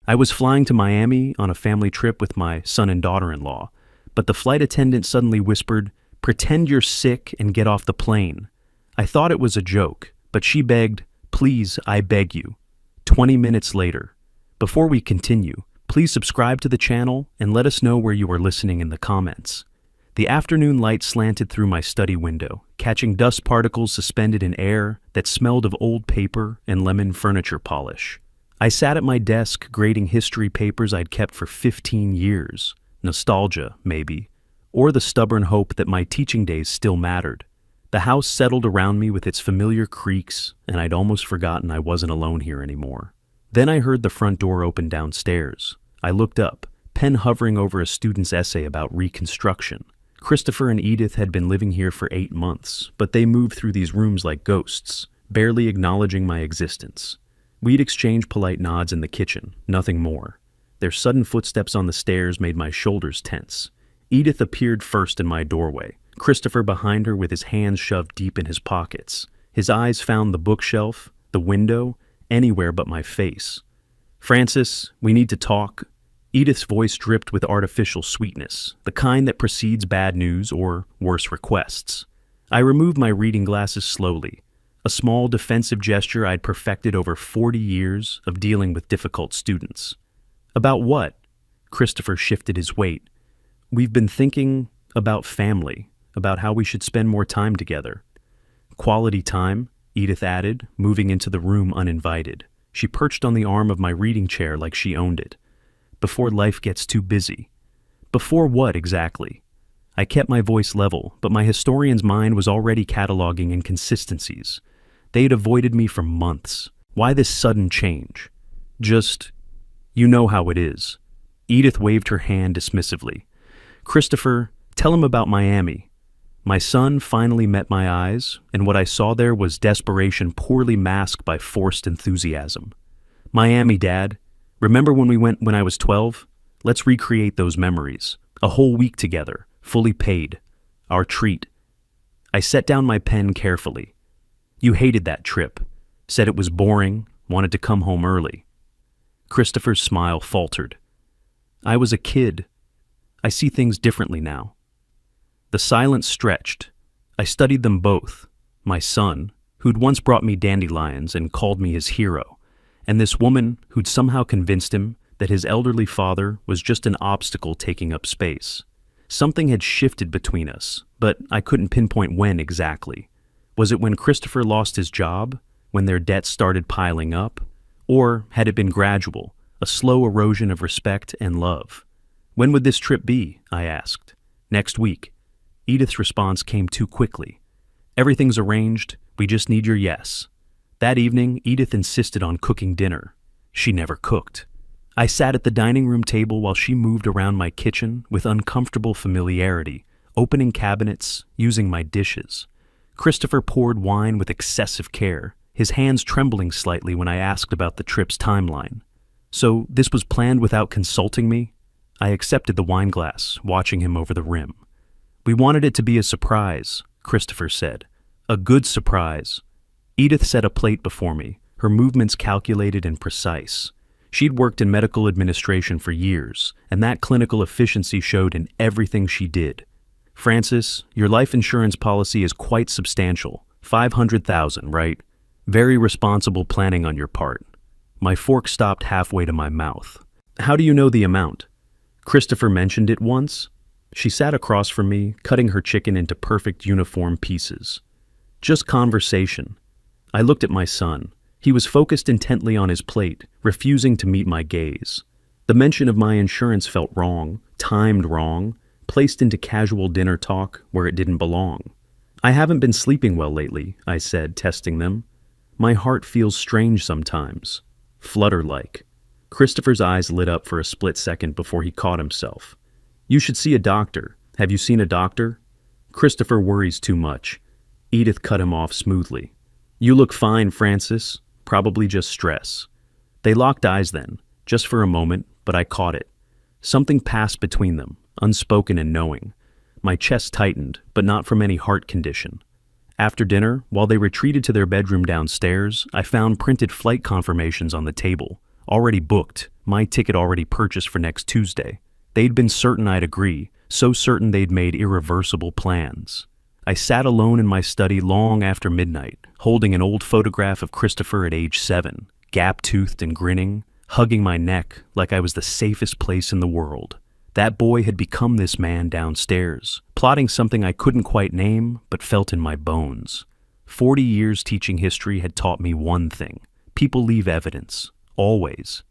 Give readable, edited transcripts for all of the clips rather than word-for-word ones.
I was flying to Miami on a family trip with my son and daughter-in-law, but the flight attendant suddenly whispered, "Pretend you're sick and get off the plane." I thought it was a joke, but she begged, "Please, I beg you." 20 minutes later. Before we continue, please subscribe to the channel and let us know where you are listening in the comments. The afternoon light slanted through my study window, catching dust particles suspended in air that smelled of old paper and lemon furniture polish. I sat at my desk grading history papers I'd kept for 15 years. Nostalgia, maybe, or the stubborn hope that my teaching days still mattered. The house settled around me with its familiar creaks, and I'd almost forgotten I wasn't alone here anymore. Then I heard the front door open downstairs. I looked up, pen hovering over a student's essay about Reconstruction. Christopher and Edith had been living here for 8 months, but they moved through these rooms like ghosts, barely acknowledging my existence. We'd exchanged polite nods in the kitchen, nothing more. Their sudden footsteps on the stairs made my shoulders tense. Edith appeared first in my doorway, Christopher behind her with his hands shoved deep in his pockets. His eyes found the bookshelf, the window, anywhere but my face. "Francis, we need to talk." Edith's voice dripped with artificial sweetness, the kind that precedes bad news or worse requests. I removed my reading glasses slowly, a small defensive gesture I'd perfected over 40 years of dealing with difficult students. "About what?" Christopher shifted his weight. "We've been thinking about family, about how we should spend more time together." "Quality time," Edith added, moving into the room uninvited. She perched on the arm of my reading chair like she owned it. "Before life gets too busy." Before what exactly? I kept my voice level, but my historian's mind was already cataloging inconsistencies. They had avoided me for months. Why this sudden change? Just, you know how it is. Edith waved her hand dismissively. "Christopher, tell him about Miami." My son finally met my eyes, and what I saw there was desperation poorly masked by forced enthusiasm. "Miami, Dad. Remember when we went when I was 12? Let's recreate those memories. A whole week together, fully paid. Our treat." I set down my pen carefully. "You hated that trip. Said it was boring, wanted to come home early." Christopher's smile faltered. "I was a kid. I see things differently now." The silence stretched. I studied them both. My son, who'd once brought me dandelions and called me his hero, and this woman who'd somehow convinced him that his elderly father was just an obstacle taking up space. Something had shifted between us, but I couldn't pinpoint when exactly. Was it when Christopher lost his job? When their debts started piling up? Or had it been gradual, a slow erosion of respect and love? "When would this trip be?" I asked. "Next week." Edith's response came too quickly. "Everything's arranged, we just need your yes." That evening, Edith insisted on cooking dinner. She never cooked. I sat at the dining room table while she moved around my kitchen with uncomfortable familiarity, opening cabinets, using my dishes. Christopher poured wine with excessive care, his hands trembling slightly when I asked about the trip's timeline. "So this was planned without consulting me?" I accepted the wine glass, watching him over the rim. "We wanted it to be a surprise," Christopher said. "A good surprise." Edith set a plate before me, her movements calculated and precise. She'd worked in medical administration for years, and that clinical efficiency showed in everything she did. "Francis, your life insurance policy is quite substantial. 500,000, right? Very responsible planning on your part." My fork stopped halfway to my mouth. "How do you know the amount?" "Christopher mentioned it once." She sat across from me, cutting her chicken into perfect uniform pieces. "Just conversation." I looked at my son. He was focused intently on his plate, refusing to meet my gaze. The mention of my insurance felt wrong, timed wrong, placed into casual dinner talk where it didn't belong. "I haven't been sleeping well lately," I said, testing them. "My heart feels strange sometimes, flutter-like." Christopher's eyes lit up for a split second before he caught himself. "You should see a doctor. Have you seen a doctor?" "Christopher worries too much." Edith cut him off smoothly. "You look fine, Francis. Probably just stress." They locked eyes then, just for a moment, but I caught it. Something passed between them, unspoken and knowing. My chest tightened, but not from any heart condition. After dinner, while they retreated to their bedroom downstairs, I found printed flight confirmations on the table, already booked, my ticket already purchased for next Tuesday. They'd been certain I'd agree, so certain they'd made irreversible plans. I sat alone in my study long after midnight, holding an old photograph of Christopher at age 7, gap-toothed and grinning, hugging my neck like I was the safest place in the world. That boy had become this man downstairs, plotting something I couldn't quite name but felt in my bones. 40 years teaching history had taught me one thing. People leave evidence. Always.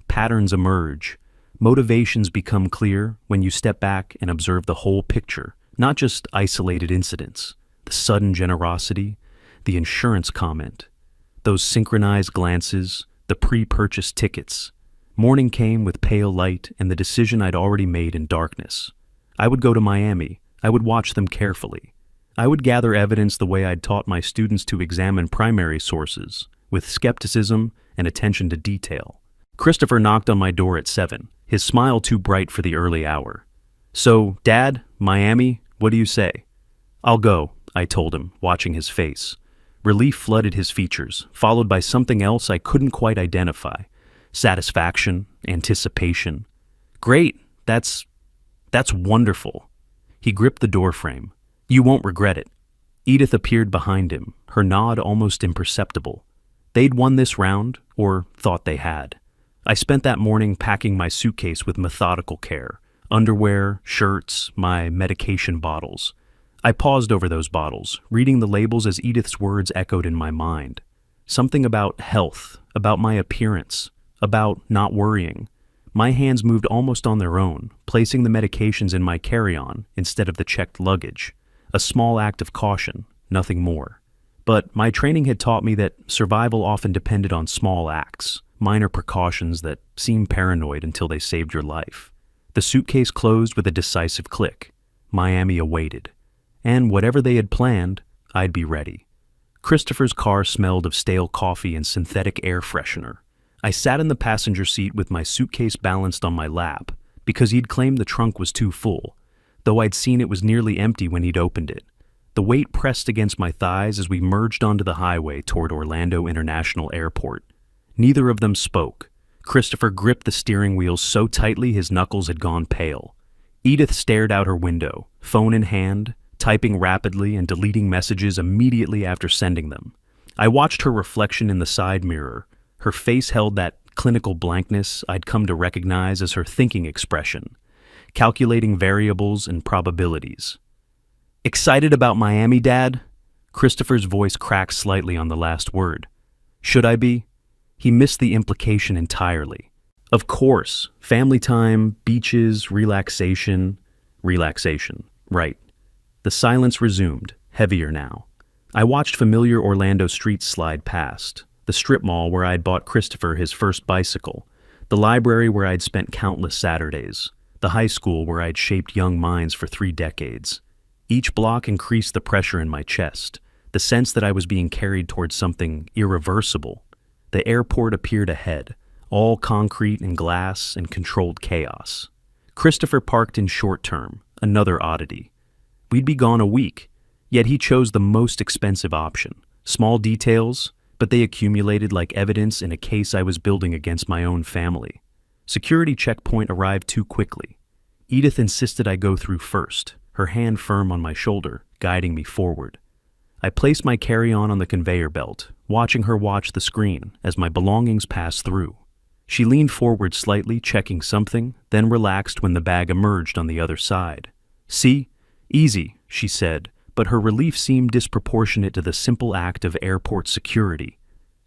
Patterns emerge. Motivations become clear when you step back and observe the whole picture, not just isolated incidents. The sudden generosity, the insurance comment, those synchronized glances, the pre-purchased tickets. Morning came with pale light and the decision I'd already made in darkness. I would go to Miami. I would watch them carefully. I would gather evidence the way I'd taught my students to examine primary sources, with skepticism and attention to detail. Christopher knocked on my door at 7, his smile too bright for the early hour. "So, Dad, Miami, what do you say?" "I'll go," I told him, watching his face. Relief flooded his features, followed by something else I couldn't quite identify. Satisfaction, anticipation. "Great, that's wonderful." He gripped the doorframe. "You won't regret it." Edith appeared behind him, her nod almost imperceptible. They'd won this round, or thought they had. I spent that morning packing my suitcase with methodical care. Underwear, shirts, my medication bottles. I paused over those bottles, reading the labels as Edith's words echoed in my mind. Something about health, about my appearance, about not worrying. My hands moved almost on their own, placing the medications in my carry-on instead of the checked luggage. A small act of caution, nothing more. But my training had taught me that survival often depended on small acts, minor precautions that seemed paranoid until they saved your life. The suitcase closed with a decisive click. Miami awaited. And whatever they had planned, I'd be ready. Christopher's car smelled of stale coffee and synthetic air freshener. I sat in the passenger seat with my suitcase balanced on my lap, because he'd claimed the trunk was too full, though I'd seen it was nearly empty when he'd opened it. The weight pressed against my thighs as we merged onto the highway toward Orlando International Airport. Neither of them spoke. Christopher gripped the steering wheel so tightly his knuckles had gone pale. Edith stared out her window, phone in hand, typing rapidly and deleting messages immediately after sending them. I watched her reflection in the side mirror. Her face held that clinical blankness I'd come to recognize as her thinking expression, calculating variables and probabilities. "Excited about Miami, Dad?" Christopher's voice cracked slightly on the last word. "Should I be?" He missed the implication entirely. Of course, family time, beaches, relaxation. Right. The silence resumed, heavier now. I watched familiar Orlando streets slide past. The strip mall where I'd bought Christopher his first bicycle. The library where I'd spent countless Saturdays. The high school where I'd shaped young minds for 3 decades. Each block increased the pressure in my chest, the sense that I was being carried towards something irreversible. The airport appeared ahead, all concrete and glass and controlled chaos. Christopher parked in short term, another oddity. We'd be gone a week, yet he chose the most expensive option. Small details, but they accumulated like evidence in a case I was building against my own family. Security checkpoint arrived too quickly. Edith insisted I go through first, her hand firm on my shoulder, guiding me forward. I placed my carry-on on the conveyor belt, watching her watch the screen as my belongings passed through. She leaned forward slightly, checking something, then relaxed when the bag emerged on the other side. "See? Easy," she said, but her relief seemed disproportionate to the simple act of airport security.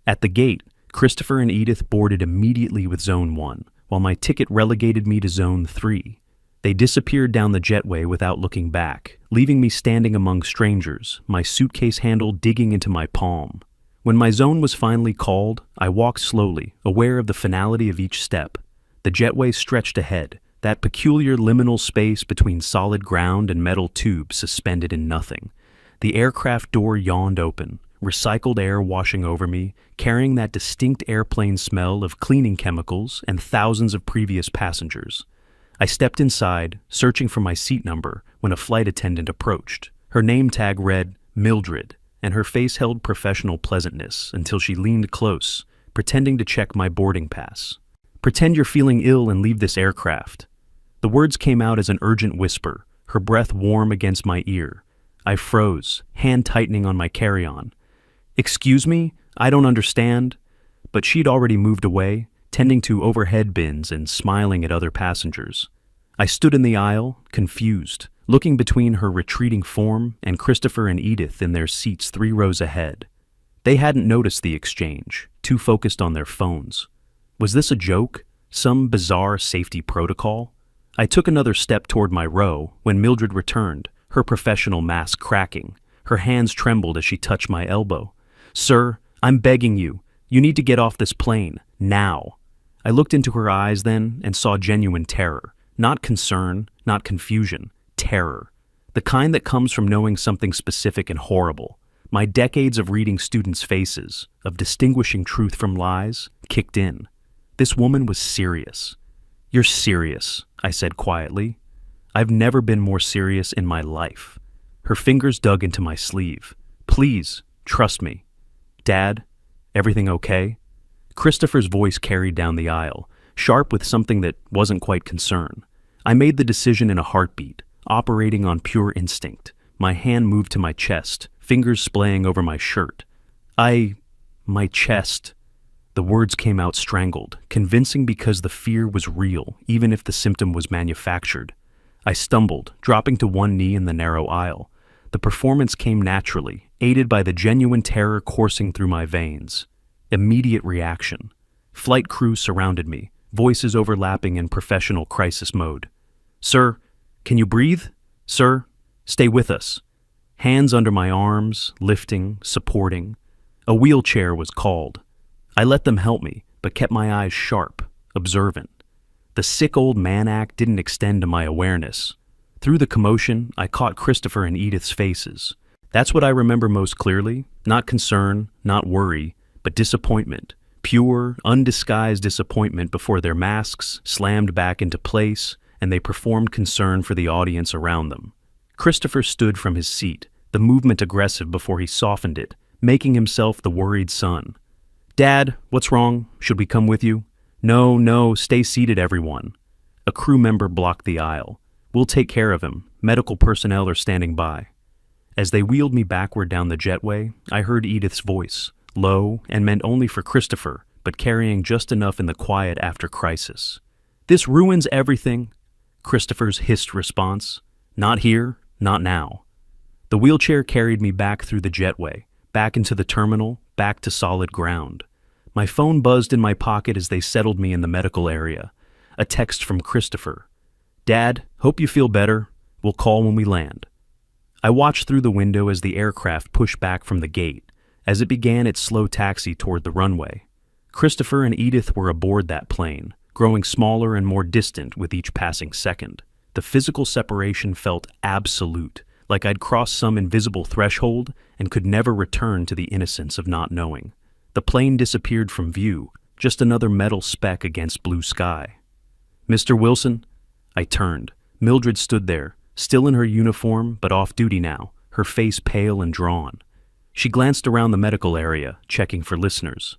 At the gate, Christopher and Edith boarded immediately with Zone 1, while my ticket relegated me to Zone 3. They disappeared down the jetway without looking back, leaving me standing among strangers, my suitcase handle digging into my palm. When my zone was finally called, I walked slowly, aware of the finality of each step. The jetway stretched ahead, that peculiar liminal space between solid ground and metal tubes suspended in nothing. The aircraft door yawned open, recycled air washing over me, carrying that distinct airplane smell of cleaning chemicals and thousands of previous passengers. I stepped inside, searching for my seat number, when a flight attendant approached. Her name tag read Mildred, and her face held professional pleasantness until she leaned close, pretending to check my boarding pass. Pretend you're feeling ill and leave this aircraft." The words came out as an urgent whisper, her breath warm against my ear. I froze, hand tightening on my carry-on. "Excuse me? I don't understand." But she'd already moved away, tending to overhead bins and smiling at other passengers. I stood in the aisle, confused, looking between her retreating form and Christopher and Edith in their seats 3 rows ahead. They hadn't noticed the exchange, too focused on their phones. Was this a joke? Some bizarre safety protocol? I took another step toward my row when Mildred returned, her professional mask cracking. Her hands trembled as she touched my elbow. "Sir, I'm begging you. You need to get off this plane, now." I looked into her eyes then and saw genuine terror. Not concern, not confusion, terror. The kind that comes from knowing something specific and horrible. My decades of reading students' faces, of distinguishing truth from lies, kicked in. This woman was serious. "You're serious," I said quietly. "I've never been more serious in my life." Her fingers dug into my sleeve. "Please, trust me." "Dad, everything okay?" Christopher's voice carried down the aisle, sharp with something that wasn't quite concern. I made the decision in a heartbeat, operating on pure instinct. My hand moved to my chest, fingers splaying over my shirt. My chest. The words came out strangled, convincing because the fear was real, even if the symptom was manufactured. I stumbled, dropping to one knee in the narrow aisle. The performance came naturally, aided by the genuine terror coursing through my veins. Immediate reaction. Flight crew surrounded me, voices overlapping in professional crisis mode. "Sir, can you breathe? Sir, stay with us." Hands under my arms, lifting, supporting. A wheelchair was called. I let them help me, but kept my eyes sharp, observant. The sick old man act didn't extend to my awareness. Through the commotion, I caught Christopher and Edith's faces. That's what I remember most clearly. Not concern, not worry, but disappointment. Pure, undisguised disappointment before their masks slammed back into place and they performed concern for the audience around them. Christopher stood from his seat, the movement aggressive before he softened it, making himself the worried son. "Dad, what's wrong? Should we come with you?" No, stay seated, everyone." A crew member blocked the aisle. "We'll take care of him. Medical personnel are standing by." As they wheeled me backward down the jetway, I heard Edith's voice, low and meant only for Christopher, but carrying just enough in the quiet after crisis. "This ruins everything." Christopher's hissed response, "Not here, not now." The wheelchair carried me back through the jetway, back into the terminal, back to solid ground. My phone buzzed in my pocket as they settled me in the medical area. A text from Christopher. "Dad, hope you feel better. We'll call when we land." I watched through the window as the aircraft pushed back from the gate, as it began its slow taxi toward the runway. Christopher and Edith were aboard that plane, growing smaller and more distant with each passing second. The physical separation felt absolute, like I'd crossed some invisible threshold and could never return to the innocence of not knowing. The plane disappeared from view, just another metal speck against blue sky. "Mr. Wilson?" I turned. Mildred stood there, still in her uniform but off-duty now, her face pale and drawn. She glanced around the medical area, checking for listeners.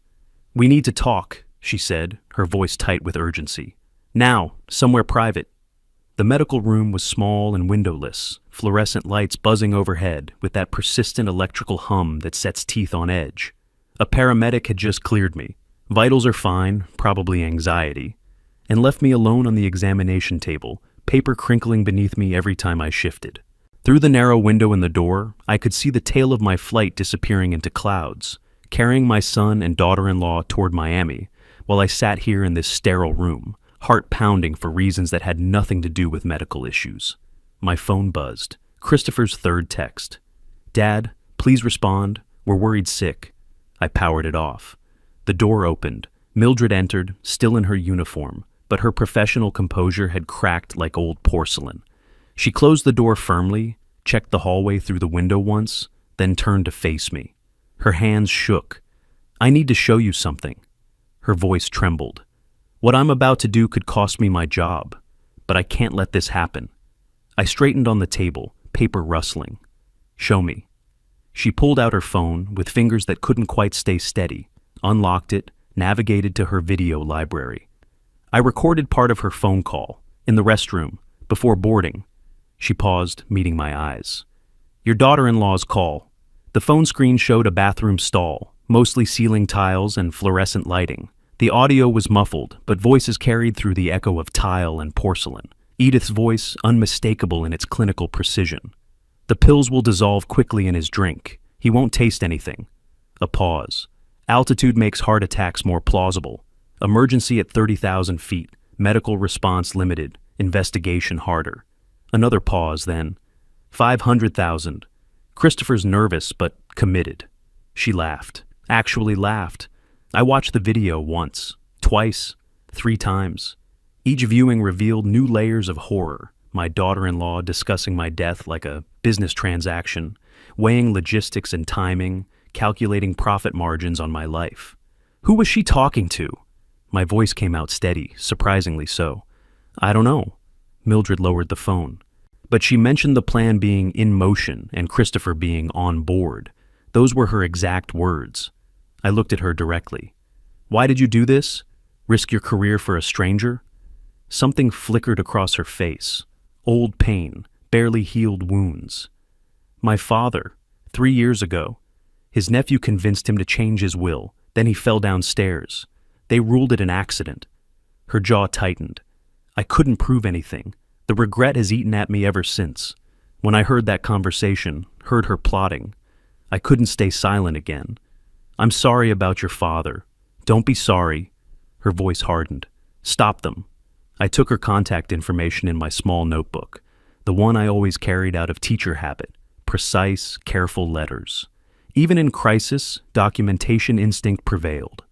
"We need to talk," she said, her voice tight with urgency. "Now, somewhere private." The medical room was small and windowless, fluorescent lights buzzing overhead with that persistent electrical hum that sets teeth on edge. A paramedic had just cleared me. Vitals are fine, probably anxiety, and left me alone on the examination table, paper crinkling beneath me every time I shifted. Through the narrow window in the door, I could see the tail of my flight disappearing into clouds, carrying my son and daughter-in-law toward Miami, while I sat here in this sterile room, heart pounding for reasons that had nothing to do with medical issues. My phone buzzed. Christopher's third text. "Dad, please respond. We're worried sick." I powered it off. The door opened. Mildred entered, still in her uniform, but her professional composure had cracked like old porcelain. She closed the door firmly, checked the hallway through the window once, then turned to face me. Her hands shook. "I need to show you something." Her voice trembled. "What I'm about to do could cost me my job, but I can't let this happen." I straightened on the table, paper rustling. "Show me." She pulled out her phone with fingers that couldn't quite stay steady, unlocked it, navigated to her video library. I recorded part of her phone call, in the restroom, before boarding. She paused, meeting my eyes. Your daughter-in-law's call. The phone screen showed a bathroom stall, mostly ceiling tiles and fluorescent lighting. The audio was muffled, but voices carried through the echo of tile and porcelain. Edith's voice, unmistakable in its clinical precision. The pills will dissolve quickly in his drink. He won't taste anything. A pause. Altitude makes heart attacks more plausible. Emergency at 30,000 feet. Medical response limited. Investigation harder. Another pause, then. 500,000. Christopher's nervous, but committed. She laughed. Actually laughed. I watched the video once, twice, 3 times. Each viewing revealed new layers of horror. My daughter-in-law discussing my death like a business transaction, weighing logistics and timing, calculating profit margins on my life. Who was she talking to? My voice came out steady, surprisingly so. I don't know. Mildred lowered the phone. But she mentioned the plan being in motion and Christopher being on board. Those were her exact words. I looked at her directly. Why did you do this? Risk your career for a stranger? Something flickered across her face. Old pain, barely healed wounds. My father, 3 years ago. His nephew convinced him to change his will. Then he fell downstairs. They ruled it an accident. Her jaw tightened. I couldn't prove anything. The regret has eaten at me ever since. When I heard that conversation, heard her plotting, I couldn't stay silent again. I'm sorry about your father. Don't be sorry. Her voice hardened. Stop them. I took her contact information in my small notebook, the one I always carried out of teacher habit, precise, careful letters. Even in crisis, documentation instinct prevailed.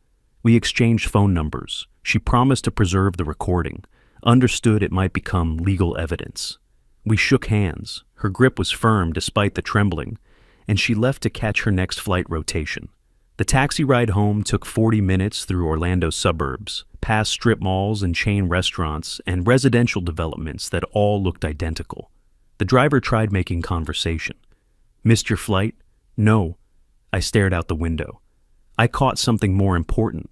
We exchanged phone numbers. She promised to preserve the recording, understood it might become legal evidence. We shook hands. Her grip was firm despite the trembling, and she left to catch her next flight rotation. The taxi ride home took 40 minutes through Orlando suburbs, past strip malls and chain restaurants and residential developments that all looked identical. The driver tried making conversation. Missed your flight? No. I stared out the window. I caught something more important.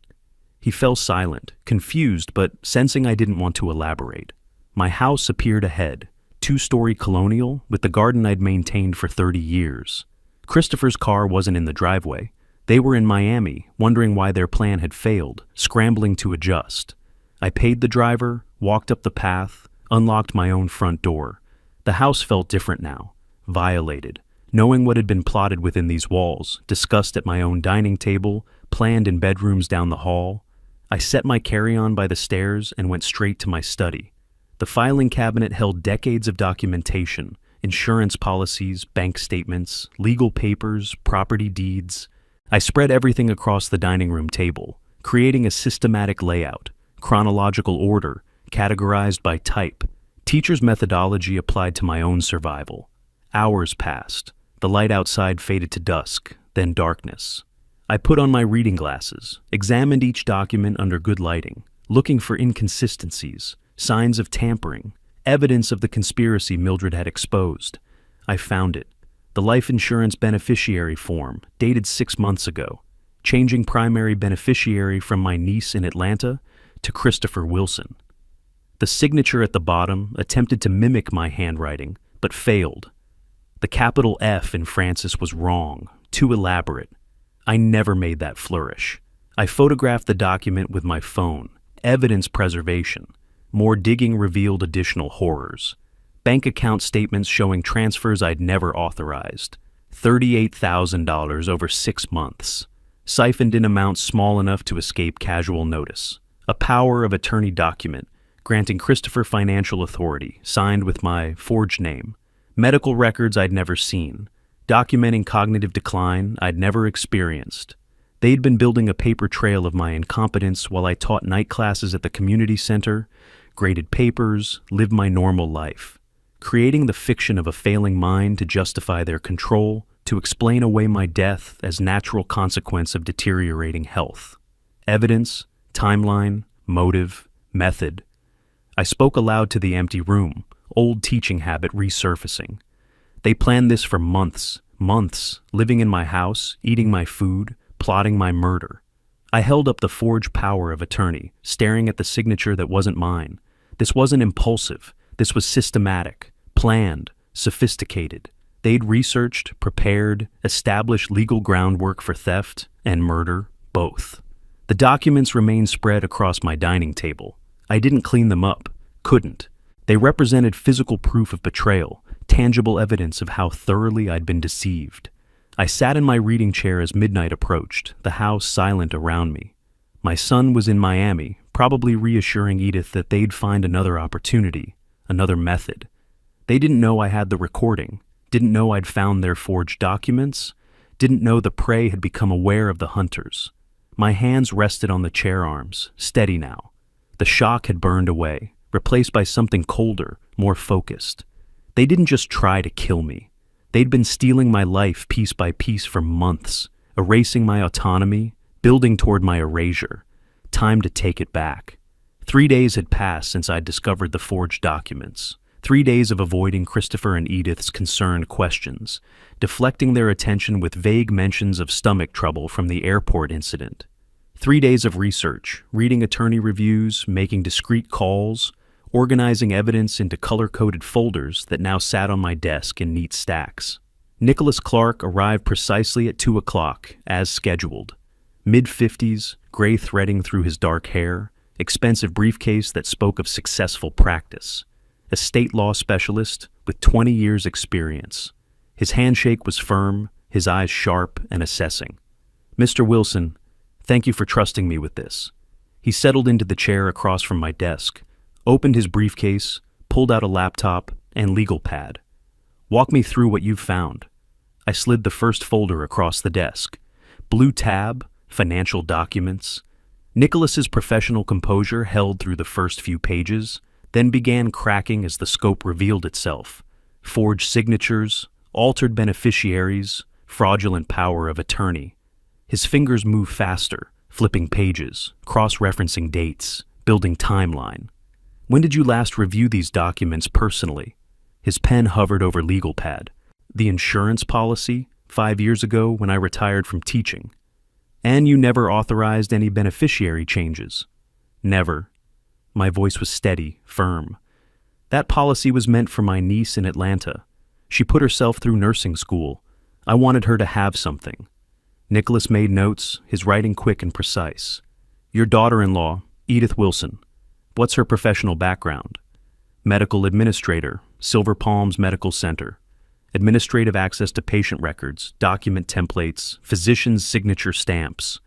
He fell silent, confused, but sensing I didn't want to elaborate. My house appeared ahead, 2-story colonial with the garden I'd maintained for 30 years. Christopher's car wasn't in the driveway. They were in Miami, wondering why their plan had failed, scrambling to adjust. I paid the driver, walked up the path, unlocked my own front door. The house felt different now, violated. Knowing what had been plotted within these walls, discussed at my own dining table, planned in bedrooms down the hall, I set my carry-on by the stairs and went straight to my study. The filing cabinet held decades of documentation, insurance policies, bank statements, legal papers, property deeds. I spread everything across the dining room table, creating a systematic layout, chronological order, categorized by type, teacher's methodology applied to my own survival. Hours passed. The light outside faded to dusk, then darkness. I put on my reading glasses, examined each document under good lighting, looking for inconsistencies, signs of tampering, evidence of the conspiracy Mildred had exposed. I found it. The life insurance beneficiary form, dated 6 months ago, changing primary beneficiary from my niece in Atlanta to Christopher Wilson. The signature at the bottom attempted to mimic my handwriting, but failed. The capital F in Francis was wrong, too elaborate. I never made that flourish. I photographed the document with my phone, evidence preservation. More digging revealed additional horrors. Bank account statements showing transfers I'd never authorized. $38,000 over 6 months. Siphoned in amounts small enough to escape casual notice. A power of attorney document, granting Christopher financial authority, signed with my forged name. Medical records I'd never seen. Documenting cognitive decline I'd never experienced. They'd been building a paper trail of my incompetence while I taught night classes at the community center, graded papers, lived my normal life. Creating the fiction of a failing mind to justify their control, to explain away my death as natural consequence of deteriorating health. Evidence, timeline, motive, method. I spoke aloud to the empty room, old teaching habit resurfacing. They planned this for months, living in my house, eating my food, plotting my murder. I held up the forged power of attorney, staring at the signature that wasn't mine. This wasn't impulsive. This was systematic, planned, sophisticated. They'd researched, prepared, established legal groundwork for theft and murder, both. The documents remained spread across my dining table. I didn't clean them up, couldn't. They represented physical proof of betrayal, tangible evidence of how thoroughly I'd been deceived. I sat in my reading chair as midnight approached, the house silent around me. My son was in Miami, probably reassuring Edith that they'd find another opportunity, another method. They didn't know I had the recording, didn't know I'd found their forged documents, didn't know the prey had become aware of the hunters. My hands rested on the chair arms, steady now. The shock had burned away, replaced by something colder, more focused. They didn't just try to kill me. They'd been stealing my life piece by piece for months, erasing my autonomy, building toward my erasure. Time to take it back. 3 days had passed since I'd discovered the forged documents. 3 days of avoiding Christopher and Edith's concerned questions, deflecting their attention with vague mentions of stomach trouble from the airport incident. 3 days of research, reading attorney reviews, making discreet calls, organizing evidence into color-coded folders that now sat on my desk in neat stacks. Nicholas Clark arrived precisely at 2 o'clock, as scheduled. Mid-50s, gray threading through his dark hair, expensive briefcase that spoke of successful practice. A state law specialist with 20 years' experience. His handshake was firm, his eyes sharp and assessing. "Mr. Wilson, thank you for trusting me with this." He settled into the chair across from my desk, opened his briefcase, pulled out a laptop and legal pad. "Walk me through what you've found." I slid the first folder across the desk. Blue tab, financial documents. Nicholas's professional composure held through the first few pages, then began cracking as the scope revealed itself. Forged signatures, altered beneficiaries, fraudulent power of attorney. His fingers moved faster, flipping pages, cross-referencing dates, building timeline. "When did you last review these documents personally?" His pen hovered over legal pad. "The insurance policy, 5 years ago when I retired from teaching. And you never authorized any beneficiary changes." "Never." My voice was steady, firm. "That policy was meant for my niece in Atlanta. She put herself through nursing school. I wanted her to have something." Nicholas made notes, his writing quick and precise. "Your daughter-in-law, Edith Wilson. What's her professional background?" "Medical administrator, Silver Palms Medical Center. Administrative access to patient records, document templates, physician's signature stamps."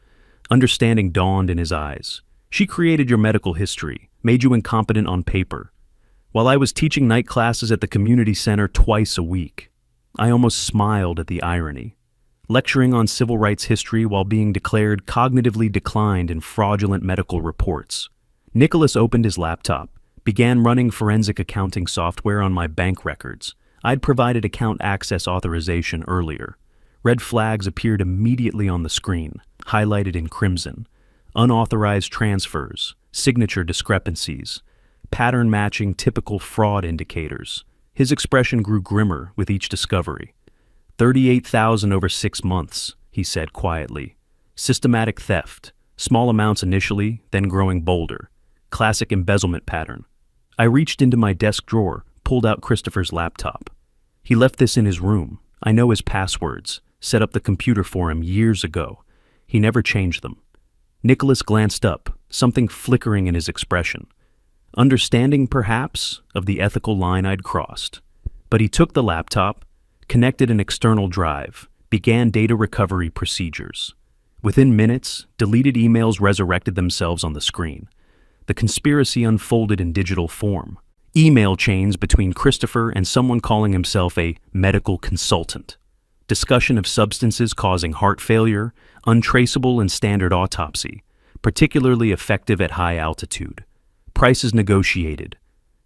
Understanding dawned in his eyes. "She created your medical history, made you incompetent on paper, while I was teaching night classes at the community center twice a week." I almost smiled at the irony. Lecturing on civil rights history while being declared cognitively declined in fraudulent medical reports. Nicholas opened his laptop, began running forensic accounting software on my bank records. I'd provided account access authorization earlier. Red flags appeared immediately on the screen, highlighted in crimson. Unauthorized transfers, signature discrepancies, pattern matching typical fraud indicators. His expression grew grimmer with each discovery. 38,000 over 6 months, he said quietly. Systematic theft, small amounts initially, then growing bolder. Classic embezzlement pattern. I reached into my desk drawer, pulled out Christopher's laptop. He left this in his room. I know his passwords, set up the computer for him years ago. He never changed them. Nicholas glanced up, something flickering in his expression. Understanding, perhaps, of the ethical line I'd crossed. But he took the laptop, connected an external drive, began data recovery procedures. Within minutes, deleted emails resurrected themselves on the screen. The conspiracy unfolded in digital form. Email chains between Christopher and someone calling himself a medical consultant. Discussion of substances causing heart failure, untraceable in standard autopsy, particularly effective at high altitude. Prices negotiated.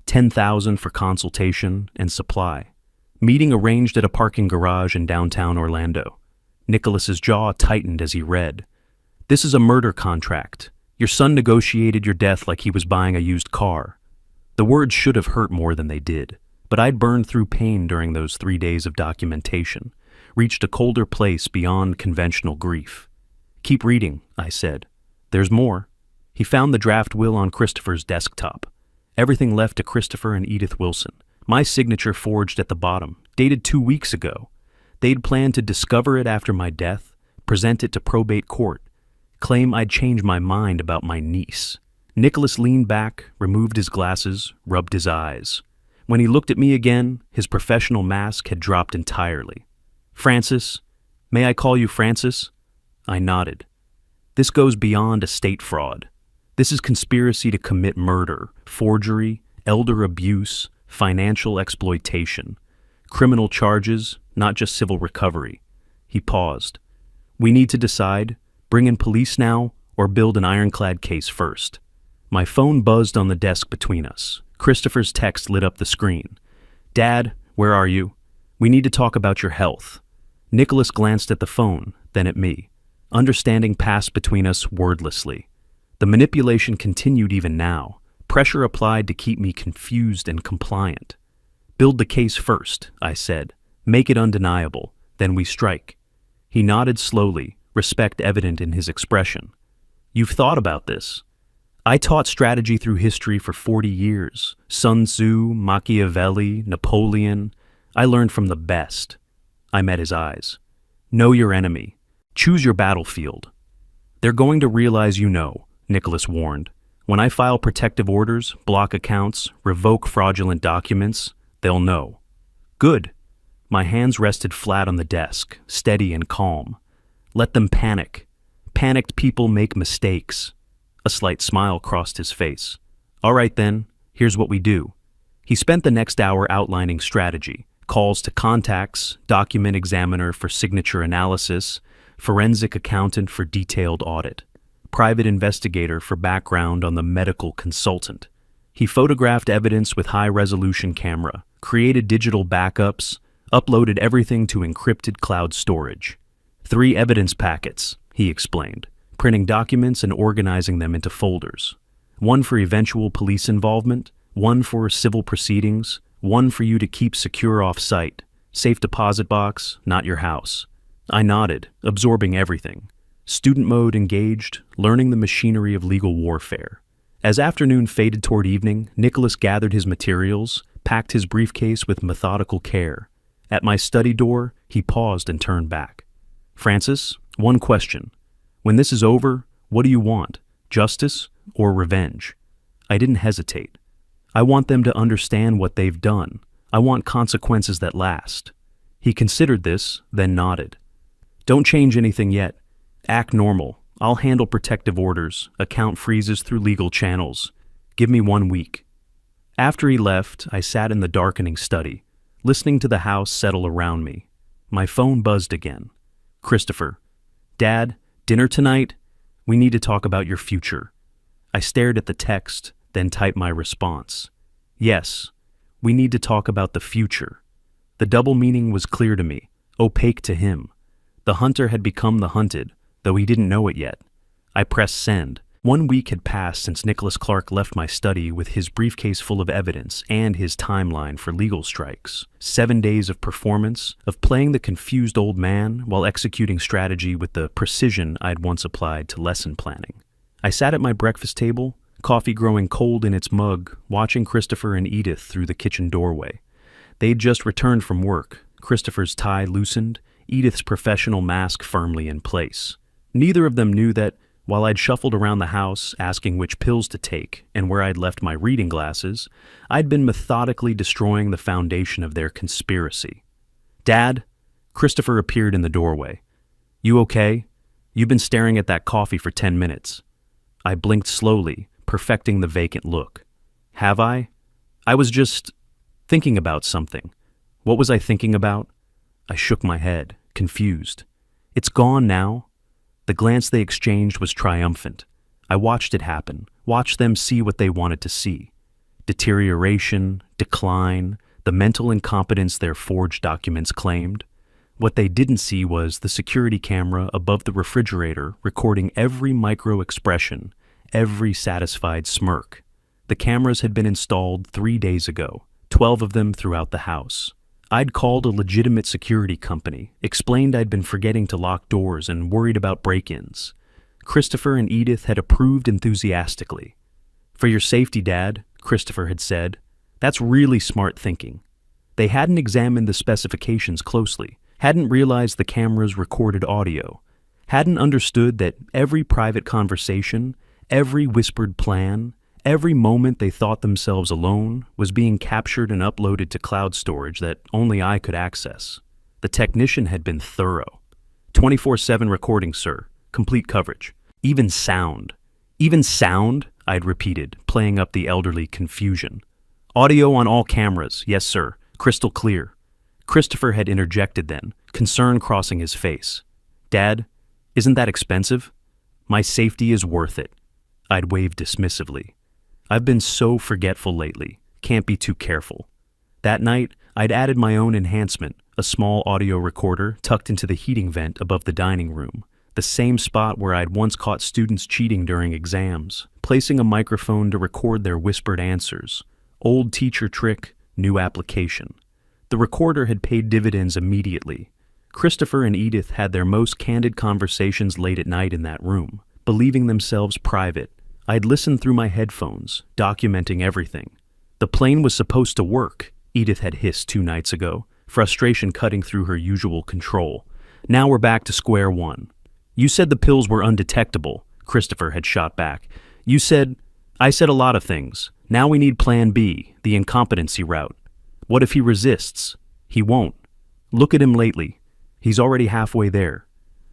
$10,000 for consultation and supply. Meeting arranged at a parking garage in downtown Orlando. Nicholas's jaw tightened as he read. "This is a murder contract. Your son negotiated your death like he was buying a used car." The words should have hurt more than they did, but I'd burned through pain during those 3 days of documentation, reached a colder place beyond conventional grief. "Keep reading," I said. There's more. He found the draft will on Christopher's desktop. Everything left to Christopher and Edith Wilson. My signature forged at the bottom, dated 2 weeks ago. They'd planned to discover it after my death, present it to probate court, claim I'd changed my mind about my niece. Nicholas leaned back, removed his glasses, rubbed his eyes. When he looked at me again, his professional mask had dropped entirely. Francis, may I call you Francis? I nodded. This goes beyond estate fraud. This is conspiracy to commit murder, forgery, elder abuse, financial exploitation. Criminal charges, not just civil recovery. He paused. We need to decide, bring in police now, or build an ironclad case first. My phone buzzed on the desk between us. Christopher's text lit up the screen. Dad, where are you? We need to talk about your health. Nicholas glanced at the phone, then at me. Understanding passed between us wordlessly. The manipulation continued even now. Pressure applied to keep me confused and compliant. Build the case first, I said. Make it undeniable. Then we strike. He nodded slowly, respect evident in his expression. You've thought about this. I taught strategy through history for 40 years. Sun Tzu, Machiavelli, Napoleon. I learned from the best. I met his eyes. Know your enemy. Choose your battlefield. They're going to realize you know, Nicholas warned. When I file protective orders, block accounts, revoke fraudulent documents, they'll know. Good. My hands rested flat on the desk, steady and calm. Let them panic. Panicked people make mistakes. A slight smile crossed his face. All right then, here's what we do. He spent the next hour outlining strategy, calls to contacts, document examiner for signature analysis, forensic accountant for detailed audit, private investigator for background on the medical consultant. He photographed evidence with high-resolution camera, created digital backups, uploaded everything to encrypted cloud storage. 3 evidence packets, he explained, printing documents and organizing them into folders. 1 for eventual police involvement, 1 for civil proceedings, 1 for you to keep secure off-site. Safe deposit box, not your house. I nodded, absorbing everything. Student mode engaged, learning the machinery of legal warfare. As afternoon faded toward evening, Nicholas gathered his materials, packed his briefcase with methodical care. At my study door, he paused and turned back. Francis, 1 question. When this is over, what do you want? Justice or revenge? I didn't hesitate. I want them to understand what they've done. I want consequences that last. He considered this, then nodded. Don't change anything yet. Act normal. I'll handle protective orders, account freezes through legal channels. Give me 1 week. After he left, I sat in the darkening study, listening to the house settle around me. My phone buzzed again. Christopher. Dad, dinner tonight? We need to talk about your future. I stared at the text, then typed my response. Yes, we need to talk about the future. The double meaning was clear to me, opaque to him. The hunter had become the hunted, though he didn't know it yet. I pressed send. 1 week had passed since Nicholas Clark left my study with his briefcase full of evidence and his timeline for legal strikes. 7 days of performance, of playing the confused old man while executing strategy with the precision I'd once applied to lesson planning. I sat at my breakfast table, coffee growing cold in its mug, watching Christopher and Edith through the kitchen doorway. They'd just returned from work, Christopher's tie loosened, Edith's professional mask firmly in place. Neither of them knew that, while I'd shuffled around the house, asking which pills to take and where I'd left my reading glasses, I'd been methodically destroying the foundation of their conspiracy. Dad? Christopher appeared in the doorway. You okay? You've been staring at that coffee for 10 minutes. I blinked slowly, perfecting the vacant look. Have I? I was just thinking about something. What was I thinking about? I shook my head, confused. It's gone now. The glance they exchanged was triumphant. I watched it happen, watched them see what they wanted to see. Deterioration, decline, the mental incompetence their forged documents claimed. What they didn't see was the security camera above the refrigerator recording every micro-expression, every satisfied smirk. The cameras had been installed 3 days ago, 12 of them throughout the house. I'd called a legitimate security company, explained I'd been forgetting to lock doors and worried about break-ins. Christopher and Edith had approved enthusiastically. "For your safety, Dad," Christopher had said. "That's really smart thinking." They hadn't examined the specifications closely, hadn't realized the cameras recorded audio, hadn't understood that every private conversation, every whispered plan, every moment they thought themselves alone was being captured and uploaded to cloud storage that only I could access. The technician had been thorough. 24/7 recording, sir. Complete coverage. Even sound. Even sound? I'd repeated, playing up the elderly confusion. "Audio on all cameras, yes, sir. Crystal clear." Christopher had interjected then, concern crossing his face. "Dad, isn't that expensive?" "My safety is worth it." I'd waved dismissively. "I've been so forgetful lately. Can't be too careful." That night, I'd added my own enhancement, a small audio recorder tucked into the heating vent above the dining room, the same spot where I'd once caught students cheating during exams, placing a microphone to record their whispered answers. Old teacher trick, new application. The recorder had paid dividends immediately. Christopher and Edith had their most candid conversations late at night in that room, believing themselves private. I'd listened through my headphones, documenting everything. "The plane was supposed to work," Edith had hissed 2 nights ago, frustration cutting through her usual control. "Now we're back to square one." "You said the pills were undetectable," Christopher had shot back. I said a lot of things. Now we need plan B, the incompetency route. What if he resists?" "He won't. Look at him lately. He's already halfway there."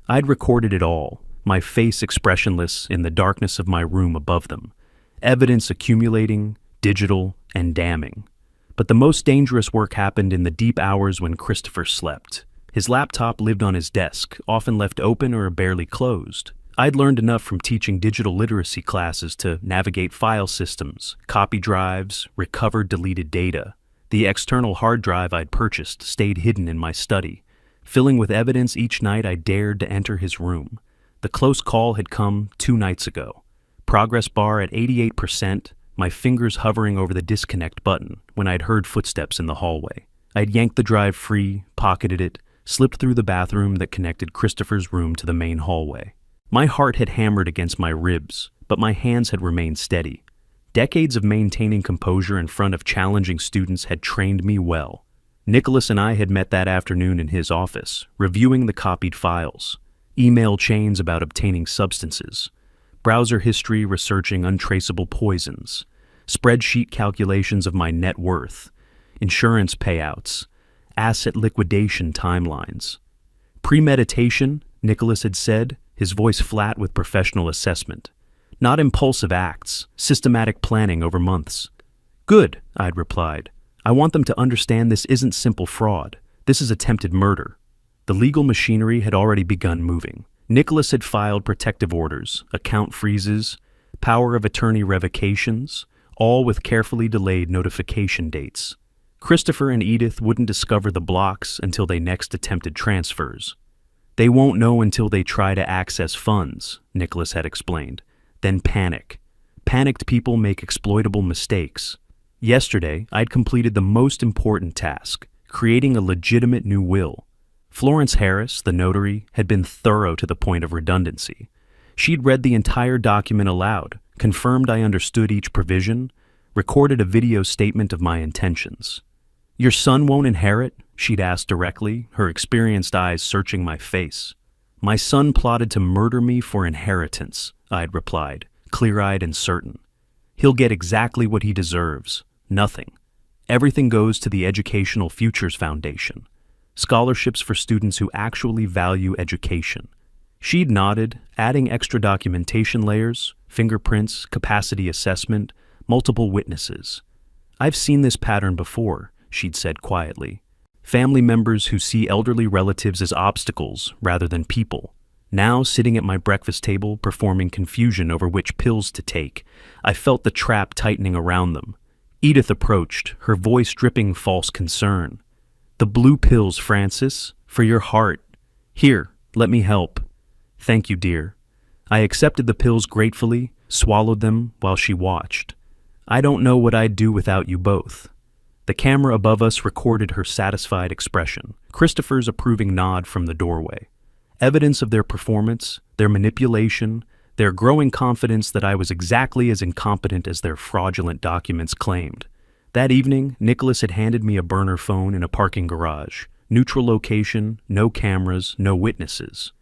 I'd recorded it all, my face expressionless in the darkness of my room above them. Evidence accumulating, digital, and damning. But the most dangerous work happened in the deep hours when Christopher slept. His laptop lived on his desk, often left open or barely closed. I'd learned enough from teaching digital literacy classes to navigate file systems, copy drives, recover deleted data. The external hard drive I'd purchased stayed hidden in my study, filling with evidence each night I dared to enter his room. The close call had come 2 nights ago. Progress bar at 88%, my fingers hovering over the disconnect button when I'd heard footsteps in the hallway. I'd yanked the drive free, pocketed it, slipped through the bathroom that connected Christopher's room to the main hallway. My heart had hammered against my ribs, but my hands had remained steady. Decades of maintaining composure in front of challenging students had trained me well. Nicholas and I had met that afternoon in his office, reviewing the copied files, email chains about obtaining substances, browser history researching untraceable poisons, spreadsheet calculations of my net worth, insurance payouts, asset liquidation timelines. Premeditation, Nicholas had said, his voice flat with professional assessment. Not impulsive acts, systematic planning over months. "Good," I'd replied. "I want them to understand this isn't simple fraud. This is attempted murder." The legal machinery had already begun moving. Nicholas had filed protective orders, account freezes, power of attorney revocations, all with carefully delayed notification dates. Christopher and Edith wouldn't discover the blocks until they next attempted transfers. "They won't know until they try to access funds," Nicholas had explained. Then panic. Panicked people make exploitable mistakes. Yesterday, I'd completed the most important task, creating a legitimate new will. Florence Harris, the notary, had been thorough to the point of redundancy. She'd read the entire document aloud, confirmed I understood each provision, recorded a video statement of my intentions. "Your son won't inherit?" she'd asked directly, her experienced eyes searching my face. "My son plotted to murder me for inheritance," I'd replied, clear-eyed and certain. "He'll get exactly what he deserves. Nothing. Everything goes to the Educational Futures Foundation. Scholarships for students who actually value education." She'd nodded, adding extra documentation layers, fingerprints, capacity assessment, multiple witnesses. "I've seen this pattern before," she'd said quietly. "Family members who see elderly relatives as obstacles rather than people. Now, sitting at my breakfast table, performing confusion over which pills to take, I felt the trap tightening around them. Edith approached, her voice dripping false concern. "The blue pills, Francis, for your heart. Here, let me help." "Thank you, dear." I accepted the pills gratefully, swallowed them while she watched. "I don't know what I'd do without you both." The camera above us recorded her satisfied expression, Christopher's approving nod from the doorway. Evidence of their performance, their manipulation, their growing confidence that I was exactly as incompetent as their fraudulent documents claimed. That evening, Nicholas had handed me a burner phone in a parking garage. Neutral location, no cameras, no witnesses.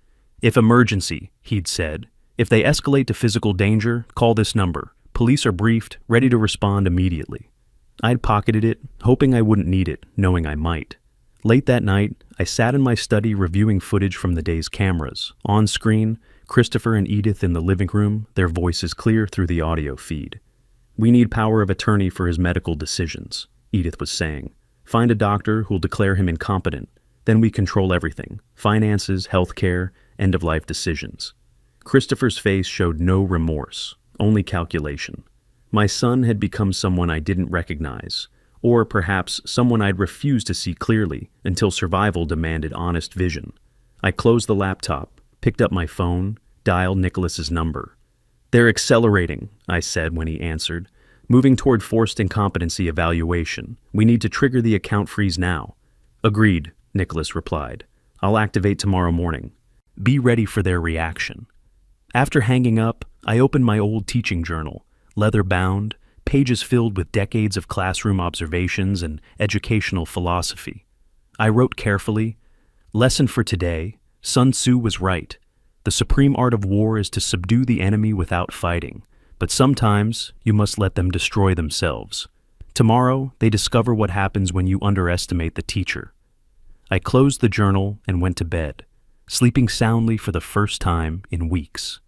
If emergency, he'd said. If they escalate to physical danger, call this number. Police are briefed, ready to respond immediately. I'd pocketed it, hoping I wouldn't need it, knowing I might. Late that night, I sat in my study reviewing footage from the day's cameras. On screen, Christopher and Edith in the living room, their voices clear through the audio feed. "We need power of attorney for his medical decisions," Edith was saying. "Find a doctor who'll declare him incompetent. Then we control everything: finances, healthcare, end-of-life decisions." Christopher's face showed no remorse, only calculation. My son had become someone I didn't recognize, or perhaps someone I'd refused to see clearly until survival demanded honest vision. I closed the laptop, picked up my phone, dialed Nicholas's number. "They're accelerating," I said when he answered. "Moving toward forced incompetency evaluation. We need to trigger the account freeze now." "Agreed," Nicholas replied. "I'll activate tomorrow morning. Be ready for their reaction." After hanging up, I opened my old teaching journal, leather-bound, pages filled with decades of classroom observations and educational philosophy. I wrote carefully, "Lesson for today, Sun Tzu was right. The supreme art of war is to subdue the enemy without fighting, but sometimes you must let them destroy themselves. Tomorrow, they discover what happens when you underestimate the teacher." I closed the journal and went to bed, sleeping soundly for the first time in weeks.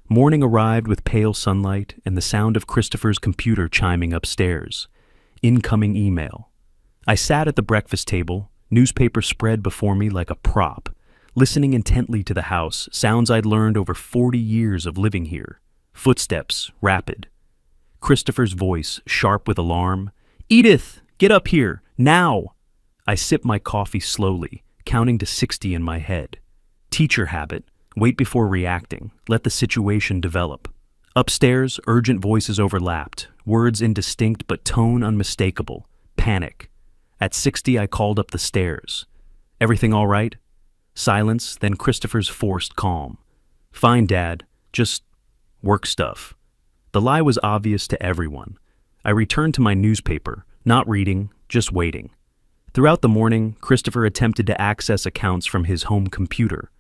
Morning arrived with pale sunlight and the sound of Christopher's computer chiming upstairs. Incoming email. I sat at the breakfast table, newspaper spread before me like a prop, listening intently to the house, sounds I'd learned over 40 years of living here. Footsteps, rapid. Christopher's voice, sharp with alarm. "Edith, get up here, now!" I sipped my coffee slowly, counting to 60 in my head. Teacher habit. Wait before reacting. Let the situation develop. Upstairs, urgent voices overlapped, words indistinct but tone unmistakable. Panic. At 60, I called up the stairs. "Everything all right?" Silence, then Christopher's forced calm. "Fine, Dad. Just work stuff." The lie was obvious to everyone. I returned to my newspaper, not reading, just waiting. Throughout the morning, Christopher attempted to access accounts from his home computer.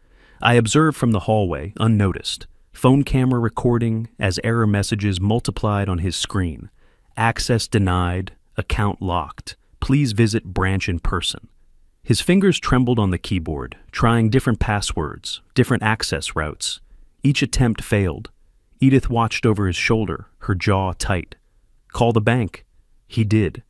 I observed from the hallway, unnoticed. Phone camera recording as error messages multiplied on his screen. Access denied, account locked. Please visit branch in person. His fingers trembled on the keyboard, trying different passwords, different access routes. Each attempt failed. Edith watched over his shoulder, her jaw tight. "Call the bank." He did.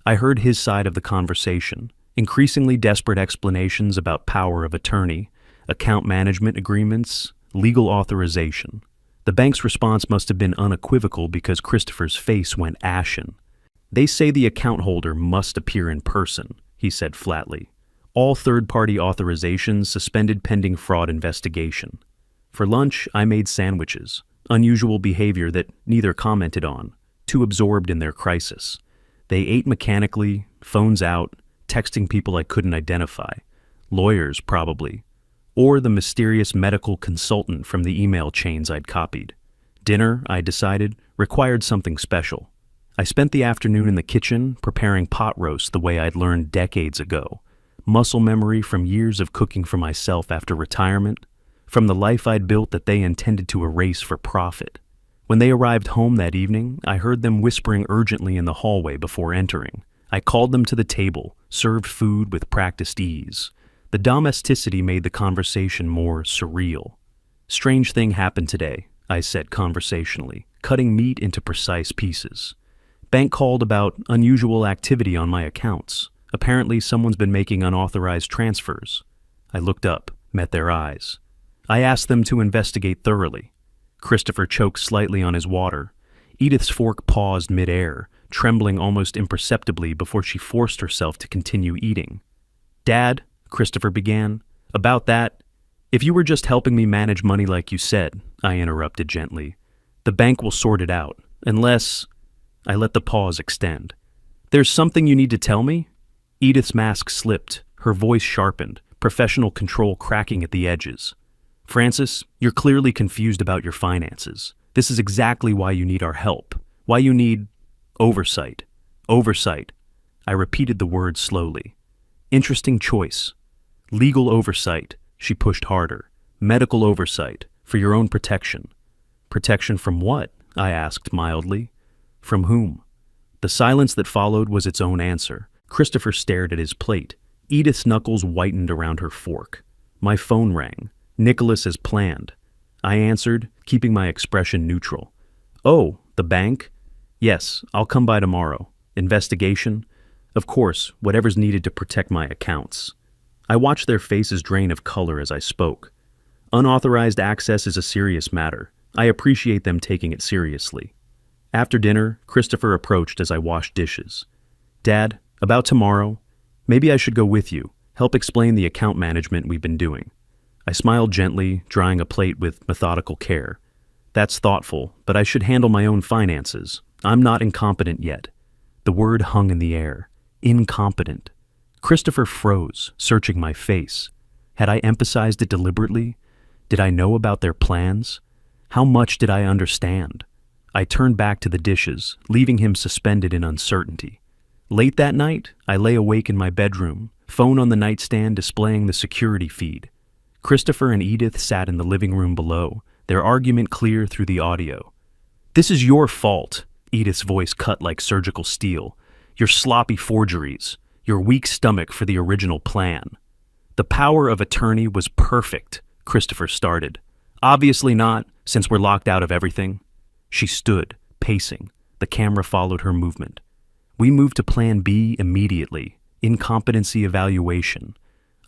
I heard his side of the conversation, increasingly desperate explanations about power of attorney, account management agreements, legal authorization. The bank's response must have been unequivocal because Christopher's face went ashen. "They say the account holder must appear in person," he said flatly. "All third-party authorizations suspended pending fraud investigation." For lunch, I made sandwiches, unusual behavior that neither commented on, too absorbed in their crisis. They ate mechanically, phones out, texting people I couldn't identify. Lawyers, probably. Or the mysterious medical consultant from the email chains I'd copied. Dinner, I decided, required something special. I spent the afternoon in the kitchen preparing pot roast the way I'd learned decades ago. Muscle memory from years of cooking for myself after retirement, from the life I'd built that they intended to erase for profit. When they arrived home that evening, I heard them whispering urgently in the hallway before entering. I called them to the table, served food with practiced ease. The domesticity made the conversation more surreal. "Strange thing happened today," I said conversationally, cutting meat into precise pieces. "Bank called about unusual activity on my accounts. Apparently someone's been making unauthorized transfers." I looked up, met their eyes. I asked them to investigate thoroughly. Christopher choked slightly on his water. Edith's fork paused mid-air, trembling almost imperceptibly before she forced herself to continue eating. "Dad," Christopher began, "about that, if you were just helping me manage money like you said," I interrupted gently, "the bank will sort it out, unless—" I let the pause extend. "There's something you need to tell me?" Edith's mask slipped, her voice sharpened, professional control cracking at the edges. Francis, you're clearly confused about your finances. This is exactly why you need our help. Why you need oversight. Oversight. I repeated the word slowly. Interesting choice. Legal oversight, she pushed harder. Medical oversight, for your own protection. Protection from what? I asked mildly. From whom? The silence that followed was its own answer. Christopher stared at his plate. Edith's knuckles whitened around her fork. My phone rang. Nicholas as planned. I answered, keeping my expression neutral. Oh, the bank? Yes, I'll come by tomorrow. Investigation? Of course, whatever's needed to protect my accounts. I watched their faces drain of color as I spoke. Unauthorized access is a serious matter. I appreciate them taking it seriously. After dinner, Christopher approached as I washed dishes. Dad, about tomorrow, maybe I should go with you, help explain the account management we've been doing. I smiled gently, drying a plate with methodical care. That's thoughtful, but I should handle my own finances. I'm not incompetent yet. The word hung in the air. Incompetent. Christopher froze, searching my face. Had I emphasized it deliberately? Did I know about their plans? How much did I understand? I turned back to the dishes, leaving him suspended in uncertainty. Late that night, I lay awake in my bedroom, phone on the nightstand displaying the security feed. Christopher and Edith sat in the living room below, their argument clear through the audio. This is your fault, Edith's voice cut like surgical steel. Your sloppy forgeries, your weak stomach for the original plan. The power of attorney was perfect, Christopher started. Obviously not, since we're locked out of everything. She stood, pacing. The camera followed her movement. We moved to Plan B immediately. Incompetency evaluation.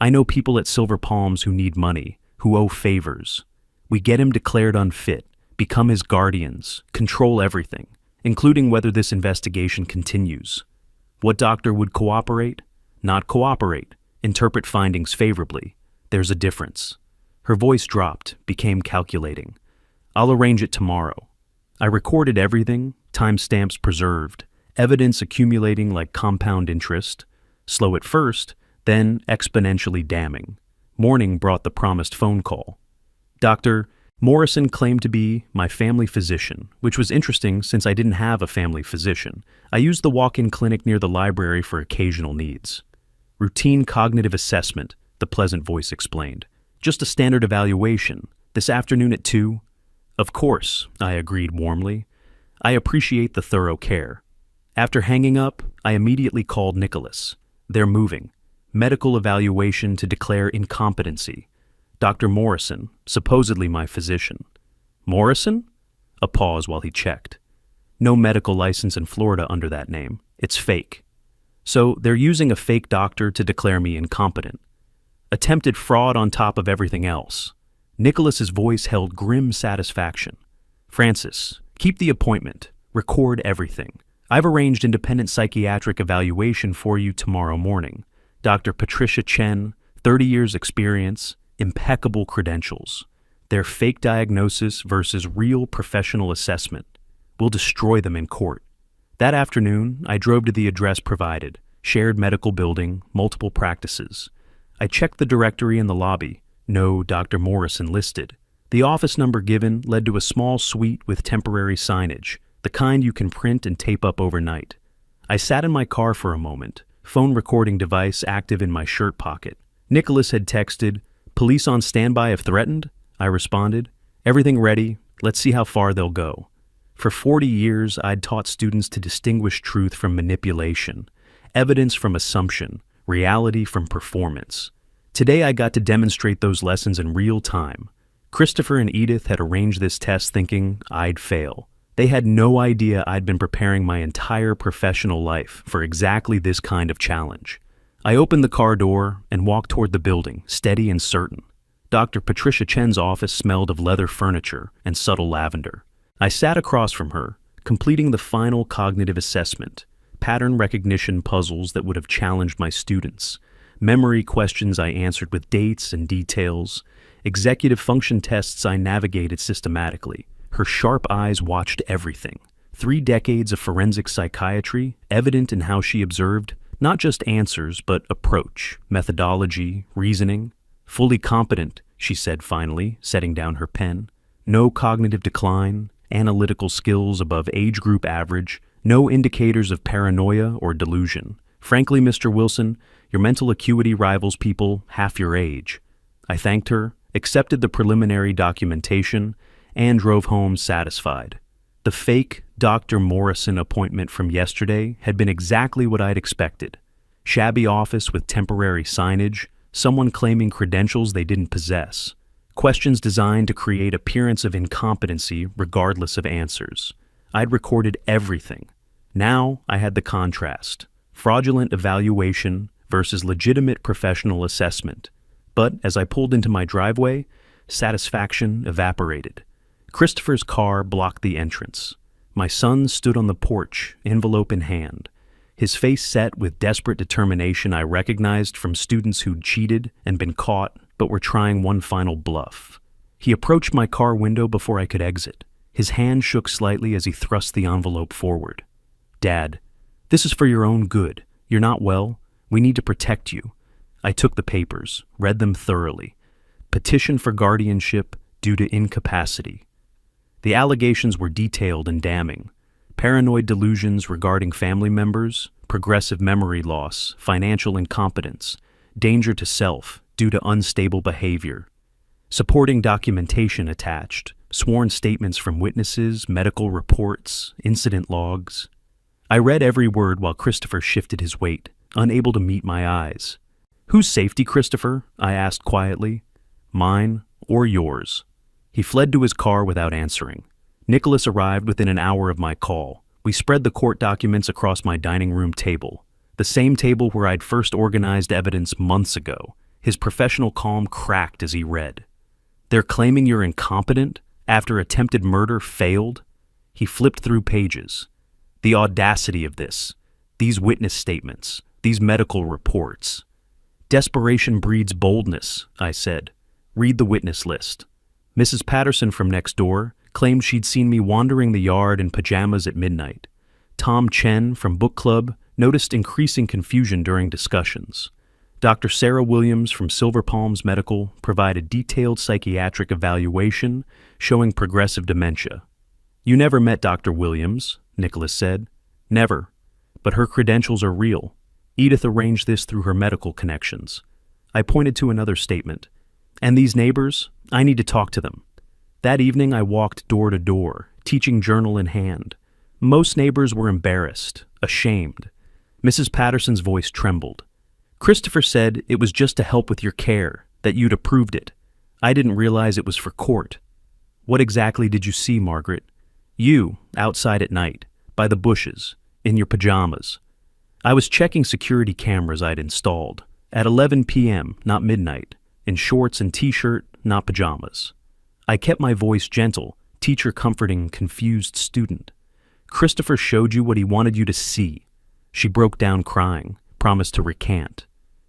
I know people at Silver Palms who need money, who owe favors. We get him declared unfit, become his guardians, control everything, including whether this investigation continues. What doctor would cooperate? Not cooperate. Interpret findings favorably. There's a difference. Her voice dropped, became calculating. I'll arrange it tomorrow. I recorded everything, timestamps preserved, evidence accumulating like compound interest. Slow at first, then exponentially damning. Morning brought the promised phone call. Dr. Morrison claimed to be my family physician, which was interesting since I didn't have a family physician. I used the walk-in clinic near the library for occasional needs. Routine cognitive assessment, the pleasant voice explained. Just a standard evaluation. This afternoon at 2? Of course, I agreed warmly. I appreciate the thorough care. After hanging up, I immediately called Nicholas. They're moving. Medical evaluation to declare incompetency. Dr. Morrison, supposedly my physician. Morrison? A pause while he checked. No medical license in Florida under that name. It's fake. So they're using a fake doctor to declare me incompetent. Attempted fraud on top of everything else. Nicholas's voice held grim satisfaction. Francis, keep the appointment. Record everything. I've arranged independent psychiatric evaluation for you tomorrow morning. Dr. Patricia Chen, 30 years experience, impeccable credentials. Their fake diagnosis versus real professional assessment. We'll destroy them in court. That afternoon, I drove to the address provided, shared medical building, multiple practices. I checked the directory in the lobby. No Dr. Morrison listed. The office number given led to a small suite with temporary signage, the kind you can print and tape up overnight. I sat in my car for a moment, phone recording device active in my shirt pocket. Nicholas had texted, "Police on standby if threatened?" I responded, "Everything ready. Let's see how far they'll go." For 40 years, I'd taught students to distinguish truth from manipulation, evidence from assumption, reality from performance. Today I got to demonstrate those lessons in real time. Christopher and Edith had arranged this test thinking I'd fail. They had no idea I'd been preparing my entire professional life for exactly this kind of challenge. I opened the car door and walked toward the building, steady and certain. Dr. Patricia Chen's office smelled of leather furniture and subtle lavender. I sat across from her, completing the final cognitive assessment, pattern recognition puzzles that would have challenged my students, memory questions I answered with dates and details, executive function tests I navigated systematically. Her sharp eyes watched everything. 3 decades of forensic psychiatry, evident in how she observed, not just answers, but approach, methodology, reasoning. Fully competent, she said finally, setting down her pen. No cognitive decline, analytical skills above age group average, no indicators of paranoia or delusion. Frankly, Mr. Wilson, your mental acuity rivals people half your age. I thanked her, accepted the preliminary documentation, and drove home satisfied. The fake Dr. Morrison appointment from yesterday had been exactly what I'd expected. Shabby office with temporary signage, someone claiming credentials they didn't possess. Questions designed to create appearance of incompetency regardless of answers. I'd recorded everything. Now I had the contrast. Fraudulent evaluation versus legitimate professional assessment. But as I pulled into my driveway, satisfaction evaporated. Christopher's car blocked the entrance. My son stood on the porch, envelope in hand. His face set with desperate determination I recognized from students who'd cheated and been caught, but were trying one final bluff. He approached my car window before I could exit. His hand shook slightly as he thrust the envelope forward. "Dad, this is for your own good. You're not well. We need to protect you." I took the papers, read them thoroughly. Petition for guardianship due to incapacity. The allegations were detailed and damning. Paranoid delusions regarding family members, progressive memory loss, financial incompetence, danger to self due to unstable behavior. Supporting documentation attached, sworn statements from witnesses, medical reports, incident logs. I read every word while Christopher shifted his weight, unable to meet my eyes. "Whose safety, Christopher?" I asked quietly. "Mine or yours?" He fled to his car without answering. Nicholas arrived within an hour of my call. We spread the court documents across my dining room table, the same table where I'd first organized evidence months ago. His professional calm cracked as he read. "They're claiming you're incompetent after attempted murder failed?" He flipped through pages. The audacity of this, these witness statements, these medical reports. "Desperation breeds boldness," I said. "Read the witness list." Mrs. Patterson from next door claimed she'd seen me wandering the yard in pajamas at midnight. Tom Chen from book club noticed increasing confusion during discussions. Dr. Sarah Williams from Silver Palms Medical provided detailed psychiatric evaluation showing progressive dementia. "You never met Dr. Williams," Nicholas said. "Never. But her credentials are real. Edith arranged this through her medical connections." I pointed to another statement. "And these neighbors, I need to talk to them." That evening I walked door to door, teaching journal in hand. Most neighbors were embarrassed, ashamed. Mrs. Patterson's voice trembled. "Christopher said it was just to help with your care, that you'd approved it. I didn't realize it was for court." "What exactly did you see, Margaret?" "You, outside at night, by the bushes, in your pajamas." "I was checking security cameras I'd installed. At 11 p.m., not midnight. In shorts and t-shirt, not pajamas." I kept my voice gentle, teacher comforting confused student. "Christopher showed you what he wanted you to see." She broke down crying, promised to recant.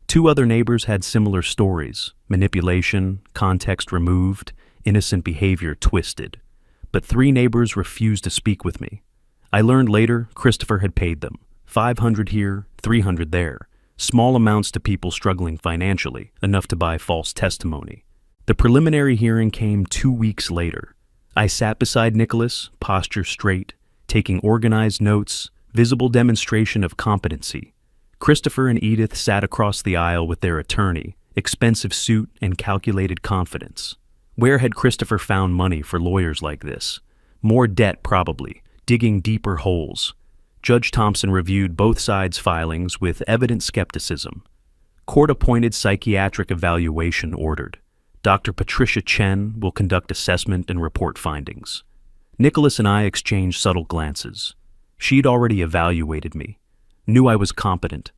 2 other neighbors had similar stories: manipulation, context removed, innocent behavior twisted. But 3 neighbors refused to speak with me. I learned later Christopher had paid them, $500 here, $300 there, small amounts to people struggling financially, enough to buy false testimony. The preliminary hearing came 2 weeks later. I sat beside Nicholas, posture straight, taking organized notes, visible demonstration of competency. Christopher and Edith sat across the aisle with their attorney, expensive suit and calculated confidence. Where had Christopher found money for lawyers like this? More debt, probably, digging deeper holes. Judge Thompson reviewed both sides' filings with evident skepticism. Court-appointed psychiatric evaluation ordered. Dr. Patricia Chen will conduct assessment and report findings. Nicholas and I exchanged subtle glances. She'd already evaluated me, knew I was competent.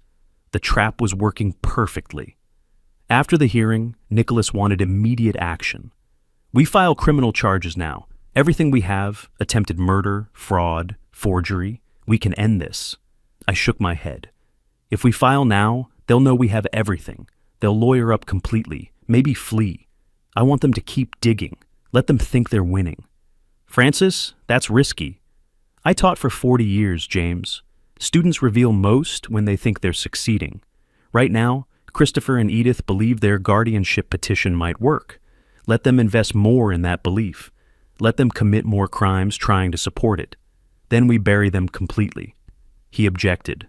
The trap was working perfectly. After the hearing, Nicholas wanted immediate action. "We file criminal charges now. Everything we have, attempted murder, fraud, forgery, we can end this." I shook my head. "If we file now, they'll know we have everything. They'll lawyer up completely, maybe flee. I want them to keep digging. Let them think they're winning." "Francis, that's risky." "I taught for 40 years, James. Students reveal most when they think they're succeeding. Right now, Christopher and Edith believe their guardianship petition might work. Let them invest more in that belief. Let them commit more crimes trying to support it. Then we bury them completely. He objected.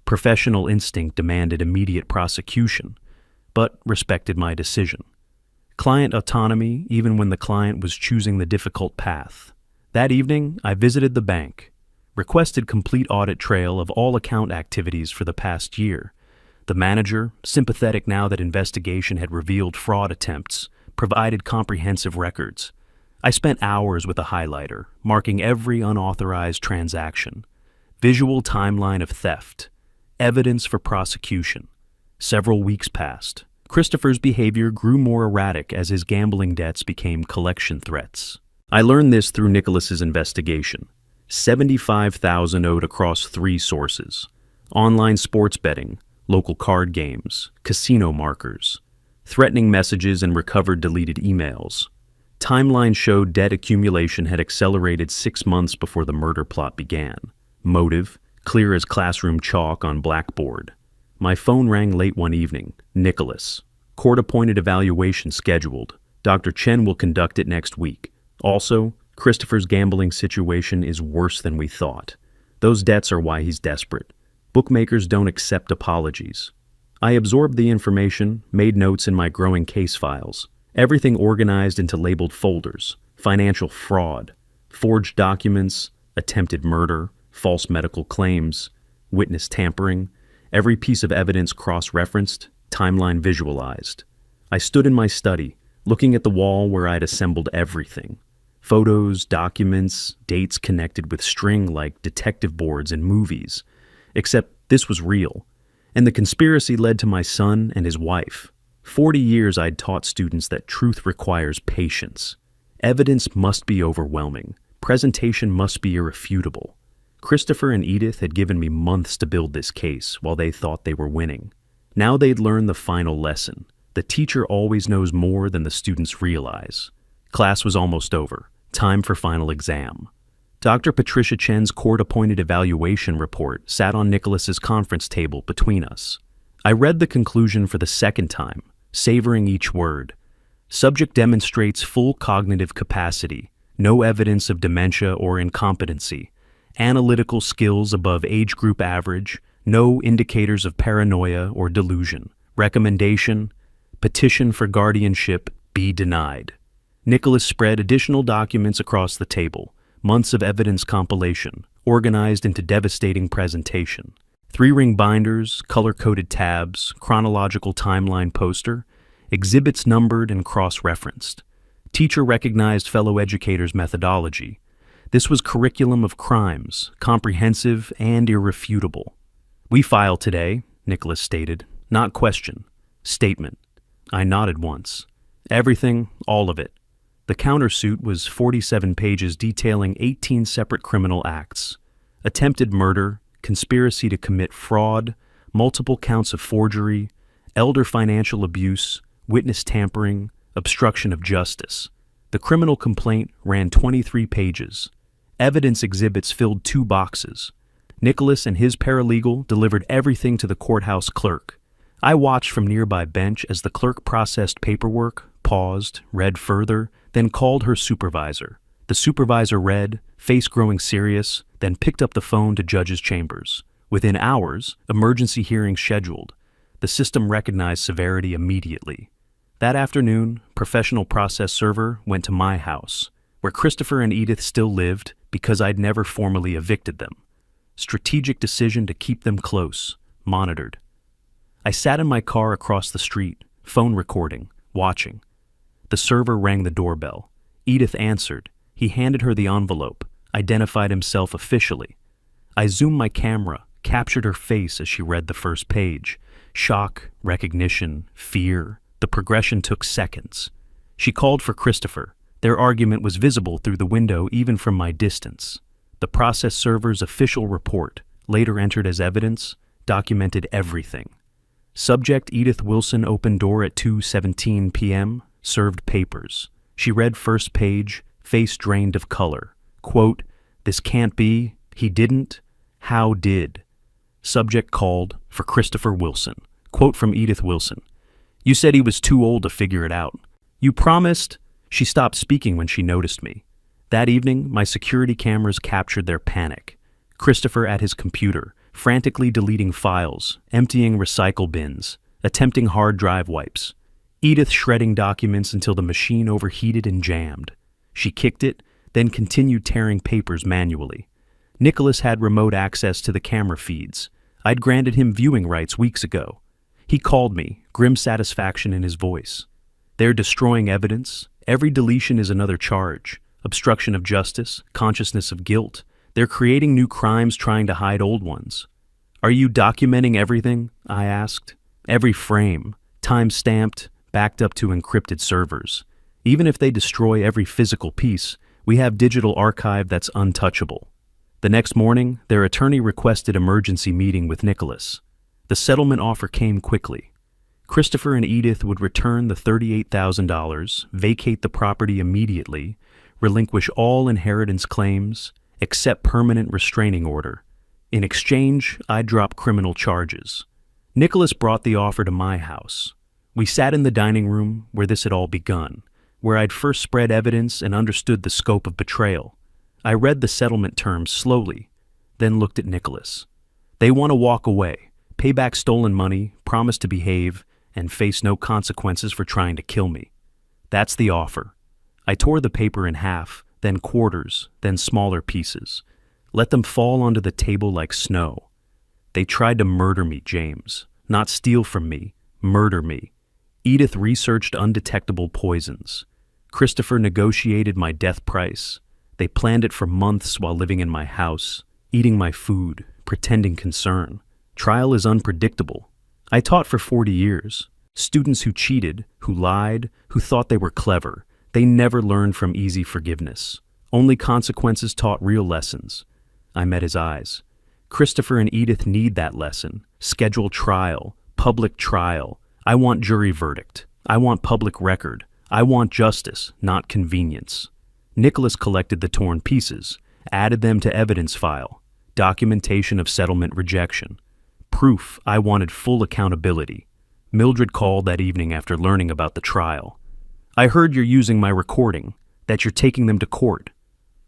Professional instinct demanded immediate prosecution, but respected my decision. Client autonomy, even when the client was choosing the difficult path. That evening, I visited the bank, requested complete audit trail of all account activities for the past year. The manager, sympathetic now that investigation had revealed fraud attempts, provided comprehensive records. I spent hours with a highlighter, marking every unauthorized transaction. Visual timeline of theft. Evidence for prosecution. Several weeks passed. Christopher's behavior grew more erratic as his gambling debts became collection threats. I learned this through Nicholas's investigation. $75,000 owed across 3 sources: online sports betting, local card games, casino markers, threatening messages and recovered deleted emails. Timeline showed debt accumulation had accelerated 6 months before the murder plot began. Motive, clear as classroom chalk on blackboard. My phone rang late one evening. Nicholas. Court-appointed evaluation scheduled. Dr. Chen will conduct it next week. Also, Christopher's gambling situation is worse than we thought. Those debts are why he's desperate. Bookmakers don't accept apologies. I absorbed the information, made notes in my growing case files. Everything organized into labeled folders: financial fraud, forged documents, attempted murder, false medical claims, witness tampering, every piece of evidence cross-referenced, timeline visualized. I stood in my study, looking at the wall where I'd assembled everything. Photos, documents, dates connected with string like detective boards in movies. Except this was real, and the conspiracy led to my son and his wife. 40 years I'd taught students that truth requires patience. Evidence must be overwhelming. Presentation must be irrefutable. Christopher and Edith had given me months to build this case while they thought they were winning. Now they'd learned the final lesson. The teacher always knows more than the students realize. Class was almost over. Time for final exam. Dr. Patricia Chen's court-appointed evaluation report sat on Nicholas's conference table between us. I read the conclusion for the second time, savoring each word. Subject demonstrates full cognitive capacity, no evidence of dementia or incompetency, analytical skills above age group average, no indicators of paranoia or delusion. Recommendation: petition for guardianship be denied. Nicholas spread additional documents across the table, months of evidence compilation, organized into devastating presentation. 3-ring binders, color-coded tabs, chronological timeline poster, exhibits numbered and cross-referenced. Teacher recognized fellow educators' methodology. This was curriculum of crimes, comprehensive and irrefutable. We file today, Nicholas stated, not question. Statement. I nodded once. Everything, all of it. The countersuit was 47 pages detailing 18 separate criminal acts. Attempted murder, conspiracy to commit fraud, multiple counts of forgery, elder financial abuse, witness tampering, obstruction of justice. The criminal complaint ran 23 pages. Evidence exhibits filled 2 boxes. Nicholas and his paralegal delivered everything to the courthouse clerk. I watched from nearby bench as the clerk processed paperwork, paused, read further, then called her supervisor. The supervisor read, face growing serious, then picked up the phone to judge's chambers. Within hours, emergency hearings scheduled. The system recognized severity immediately. That afternoon, professional process server went to my house, where Christopher and Edith still lived because I'd never formally evicted them. Strategic decision to keep them close, monitored. I sat in my car across the street, phone recording, watching. The server rang the doorbell. Edith answered. He handed her the envelope, identified himself officially. I zoomed my camera, captured her face as she read the first page. Shock, recognition, fear. The progression took seconds. She called for Christopher. Their argument was visible through the window even from my distance. The process server's official report, later entered as evidence, documented everything. Subject Edith Wilson opened door at 2:17 p.m., served papers. She read first page, face drained of color. Quote, "This can't be, he didn't, how did?" Subject called for Christopher Wilson. Quote from Edith Wilson, "You said he was too old to figure it out." You promised. She stopped speaking when she noticed me. That evening, my security cameras captured their panic. Christopher at his computer, frantically deleting files, emptying recycle bins, attempting hard drive wipes. Edith shredding documents until the machine overheated and jammed. She kicked it, then continued tearing papers manually. Nicholas had remote access to the camera feeds. I'd granted him viewing rights weeks ago. He called me, grim satisfaction in his voice. They're destroying evidence. Every deletion is another charge. Obstruction of justice, consciousness of guilt. They're creating new crimes trying to hide old ones. Are you documenting everything? I asked. Every frame, time-stamped, backed up to encrypted servers. Even if they destroy every physical piece, we have digital archive that's untouchable. The next morning, their attorney requested emergency meeting with Nicholas. The settlement offer came quickly. Christopher and Edith would return the $38,000, vacate the property immediately, relinquish all inheritance claims, accept permanent restraining order. In exchange, I'd drop criminal charges. Nicholas brought the offer to my house. We sat in the dining room where this had all begun, where I'd first spread evidence and understood the scope of betrayal. I read the settlement terms slowly, then looked at Nicholas. They want to walk away, pay back stolen money, promise to behave, and face no consequences for trying to kill me. That's the offer. I tore the paper in half, then quarters, then smaller pieces. Let them fall onto the table like snow. They tried to murder me, James. Not steal from me, murder me. Edith researched undetectable poisons. Christopher negotiated my death price. They planned it for months while living in my house, eating my food, pretending concern. Trial is unpredictable. I taught for 40 years. Students who cheated, who lied, who thought they were clever, they never learned from easy forgiveness. Only consequences taught real lessons. I met his eyes. Christopher and Edith need that lesson. Schedule trial, public trial. I want jury verdict. I want public record. I want justice, not convenience. Nicholas collected the torn pieces, added them to evidence file, documentation of settlement rejection. Proof I wanted full accountability. Mildred called that evening after learning about the trial. I heard you're using my recording, that you're taking them to court.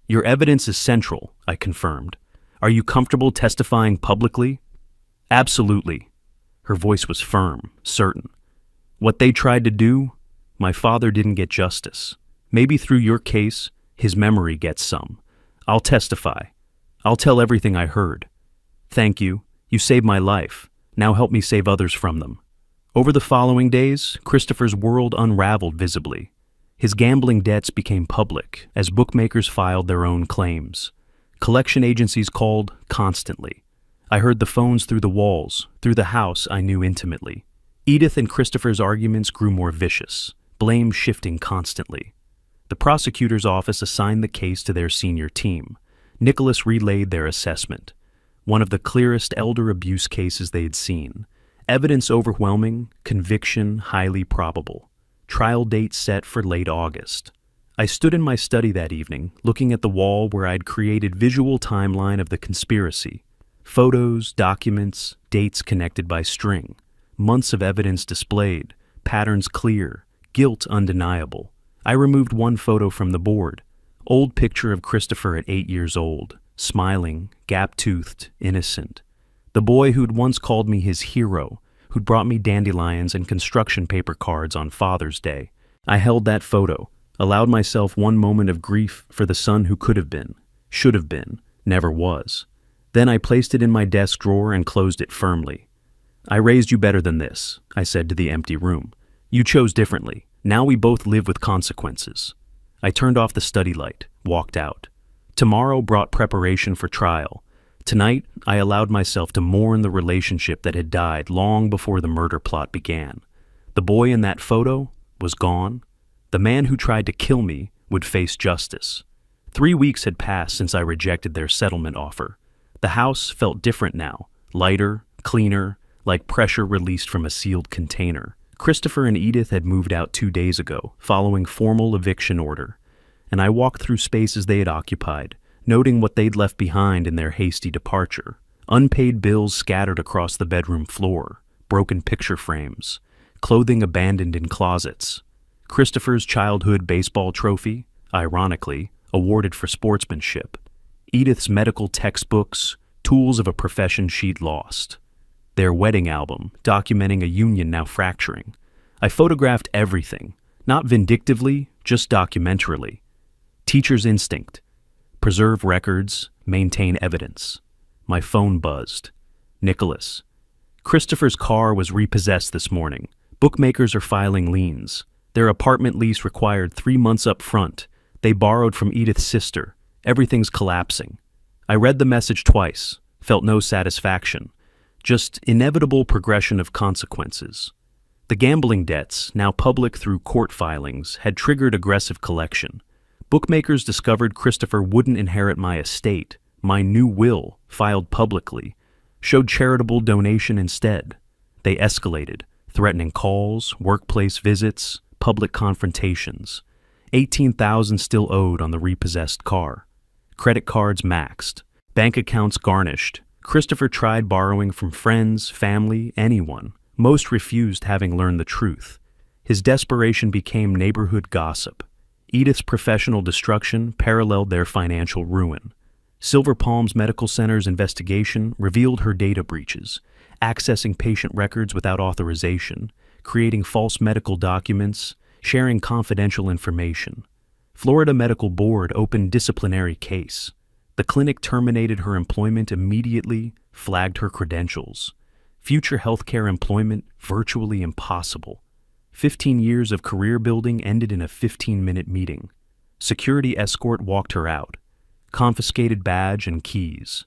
Your evidence is central, I confirmed. Are you comfortable testifying publicly? Absolutely. Her voice was firm, certain. What they tried to do, my father didn't get justice. Maybe through your case, his memory gets some. I'll testify. I'll tell everything I heard. Thank you. You saved my life. Now help me save others from them. Over the following days, Christopher's world unraveled visibly. His gambling debts became public as bookmakers filed their own claims. Collection agencies called constantly. I heard the phones through the walls, through the house I knew intimately. Edith and Christopher's arguments grew more vicious, blame shifting constantly. The prosecutor's office assigned the case to their senior team. Nicholas relayed their assessment. One of the clearest elder abuse cases they had seen. Evidence overwhelming, conviction highly probable. Trial date set for late August. I stood in my study that evening, looking at the wall where I'd created visual timeline of the conspiracy. Photos, documents, dates connected by string. Months of evidence displayed, patterns clear, guilt undeniable. I removed one photo from the board. Old picture of Christopher at 8 years old, smiling, gap-toothed, innocent. The boy who'd once called me his hero, who'd brought me dandelions and construction paper cards on Father's Day. I held that photo, allowed myself one moment of grief for the son who could have been, should have been, never was. Then I placed it in my desk drawer and closed it firmly. I raised you better than this, I said to the empty room. You chose differently. Now we both live with consequences. I turned off the study light, walked out. Tomorrow brought preparation for trial. Tonight, I allowed myself to mourn the relationship that had died long before the murder plot began. The boy in that photo was gone. The man who tried to kill me would face justice. 3 weeks had passed since I rejected their settlement offer. The house felt different now, lighter, cleaner, like pressure released from a sealed container. Christopher and Edith had moved out 2 days ago, following formal eviction order, and I walked through spaces they had occupied, noting what they'd left behind in their hasty departure. Unpaid bills scattered across the bedroom floor, broken picture frames, clothing abandoned in closets. Christopher's childhood baseball trophy, ironically, awarded for sportsmanship. Edith's medical textbooks, tools of a profession she'd lost. Their wedding album, documenting a union now fracturing. I photographed everything, not vindictively, just documentarily. Teacher's instinct. Preserve records, maintain evidence. My phone buzzed. Nicholas. Christopher's car was repossessed this morning. Bookmakers are filing liens. Their apartment lease required 3 months up front. They borrowed from Edith's sister. Everything's collapsing. I read the message twice, felt no satisfaction. Just inevitable progression of consequences. The gambling debts, now public through court filings, had triggered aggressive collection. Bookmakers discovered Christopher wouldn't inherit my estate. My new will, filed publicly, showed charitable donation instead. They escalated, threatening calls, workplace visits, public confrontations. $18,000 still owed on the repossessed car. Credit cards maxed. Bank accounts garnished. Christopher tried borrowing from friends, family, anyone. Most refused, having learned the truth. His desperation became neighborhood gossip. Edith's professional destruction paralleled their financial ruin. Silver Palms Medical Center's investigation revealed her data breaches, accessing patient records without authorization, creating false medical documents, sharing confidential information. Florida Medical Board opened disciplinary case. The clinic terminated her employment immediately, flagged her credentials. Future healthcare employment virtually impossible. 15 years of career building ended in a 15-minute meeting. Security escort walked her out. Confiscated badge and keys.